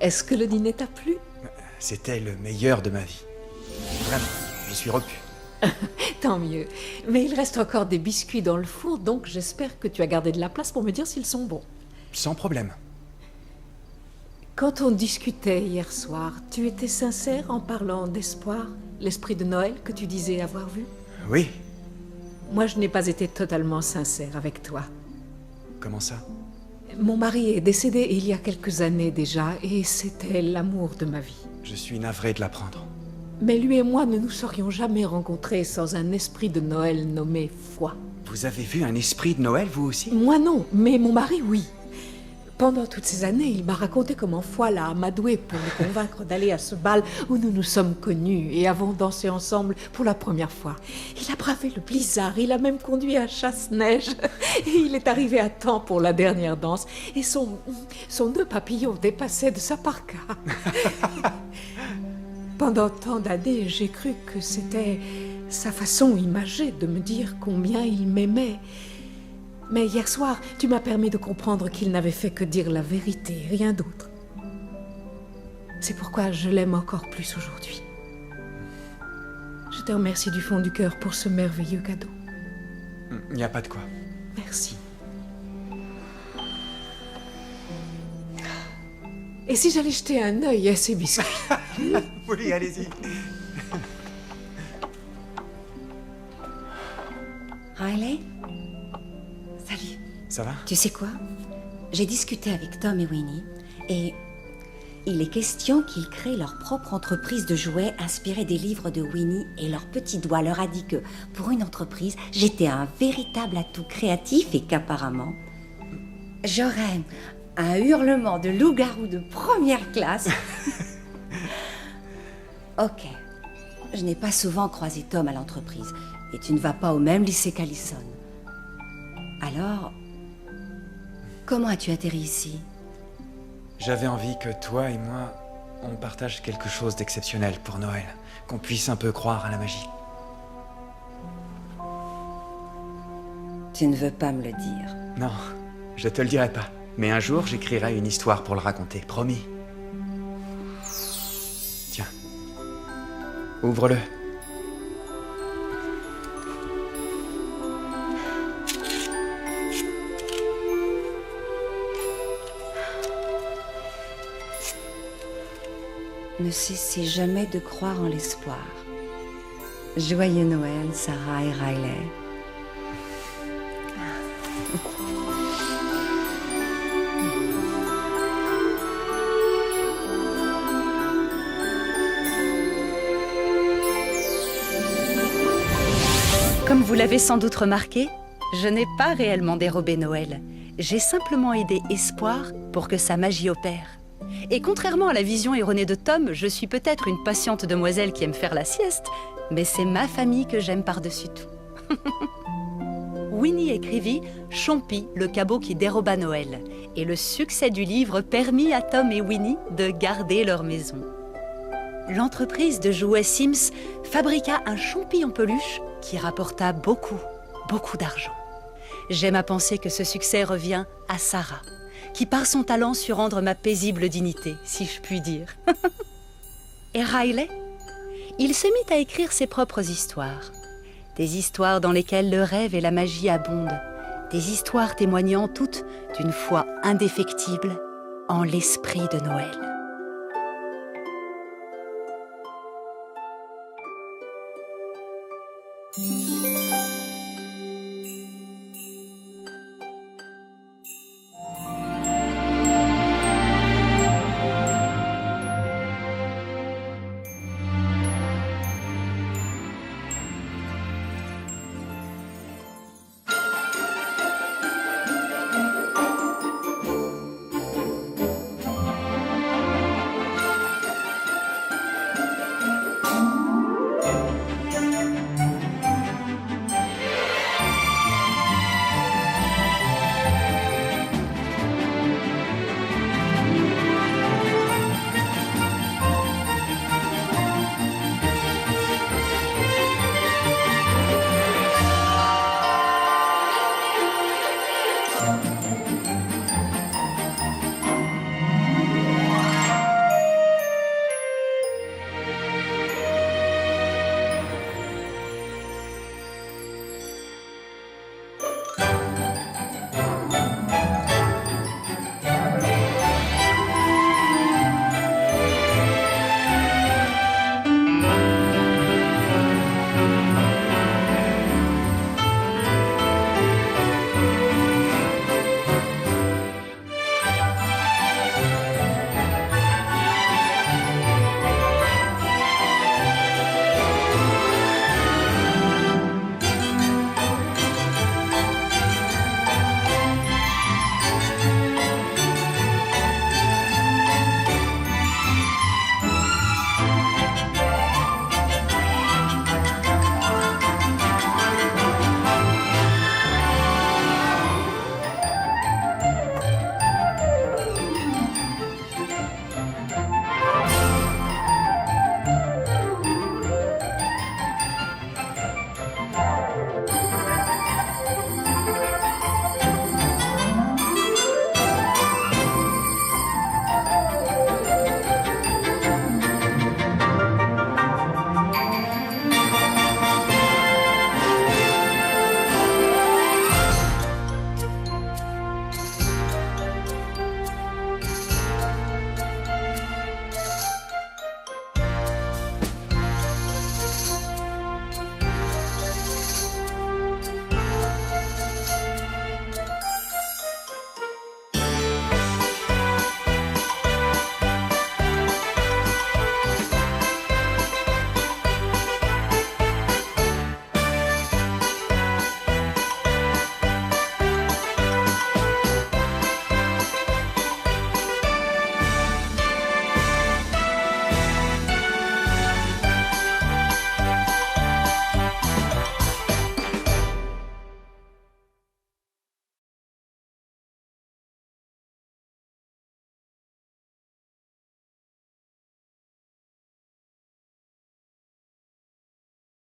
Est-ce que le dîner t'a plu? C'était le meilleur de ma vie. Vraiment, je suis repu. Tant mieux. Mais il reste encore des biscuits dans le four, donc j'espère que tu as gardé de la place pour me dire s'ils sont bons. Sans problème. Quand on discutait hier soir, tu étais sincère en parlant d'espoir, l'esprit de Noël que tu disais avoir vu? Oui. Moi, je n'ai pas été totalement sincère avec toi. Comment ça? Mon mari est décédé il y a quelques années déjà, et c'était l'amour de ma vie. Je suis navré de l'apprendre. Mais lui et moi ne nous serions jamais rencontrés sans un esprit de Noël nommé foi. Vous avez vu un esprit de Noël, vous aussi? Moi non, mais mon mari oui. Pendant toutes ces années, il m'a raconté comment foi l'a amadoué pour nous convaincre d'aller à ce bal où nous nous sommes connus et avons dansé ensemble pour la première fois. Il a bravé le blizzard, il a même conduit un chasse-neige. Et il est arrivé à temps pour la dernière danse et son nœud papillon dépassait de sa parka. Pendant tant d'années, j'ai cru que c'était sa façon imagée de me dire combien il m'aimait. Mais hier soir, tu m'as permis de comprendre qu'il n'avait fait que dire la vérité, rien d'autre. C'est pourquoi je l'aime encore plus aujourd'hui. Je te remercie du fond du cœur pour ce merveilleux cadeau. Il n'y a pas de quoi. Merci. Et si j'allais jeter un œil à ces biscuits? Oui, allez-y. Riley? Salut. Ça va? Tu sais quoi? J'ai discuté avec Tom et Winnie et il est question qu'ils créent leur propre entreprise de jouets inspirée des livres de Winnie et leur petit doigt leur a dit que pour une entreprise, j'étais un véritable atout créatif et qu'apparemment, j'aurais un hurlement de loup-garou de première classe. Ok, je n'ai pas souvent croisé Tom à l'entreprise et tu ne vas pas au même lycée qu'Allison. Alors, comment as-tu atterri ici? J'avais envie que toi et moi, on partage quelque chose d'exceptionnel pour Noël. Qu'on puisse un peu croire à la magie. Tu ne veux pas me le dire. Non, je te le dirai pas. Mais un jour, j'écrirai une histoire pour le raconter, promis. Tiens. Ouvre-le. Ne cessez jamais de croire en l'espoir. Joyeux Noël, Sarah et Riley. Comme vous l'avez sans doute remarqué, je n'ai pas réellement dérobé Noël. J'ai simplement aidé Espoir pour que sa magie opère. Et contrairement à la vision erronée de Tom, je suis peut-être une patiente demoiselle qui aime faire la sieste, mais c'est ma famille que j'aime par-dessus tout. Winnie écrivit « Chompi, le cabot qui déroba Noël » et le succès du livre permit à Tom et Winnie de garder leur maison. L'entreprise de jouets Sims fabriqua un Chompi en peluche qui rapporta beaucoup d'argent. J'aime à penser que ce succès revient à Sarah, qui par son talent sut rendre ma paisible dignité, si je puis dire. Et Riley? Il se mit à écrire ses propres histoires. Des histoires dans lesquelles le rêve et la magie abondent. Des histoires témoignant toutes d'une foi indéfectible en l'esprit de Noël.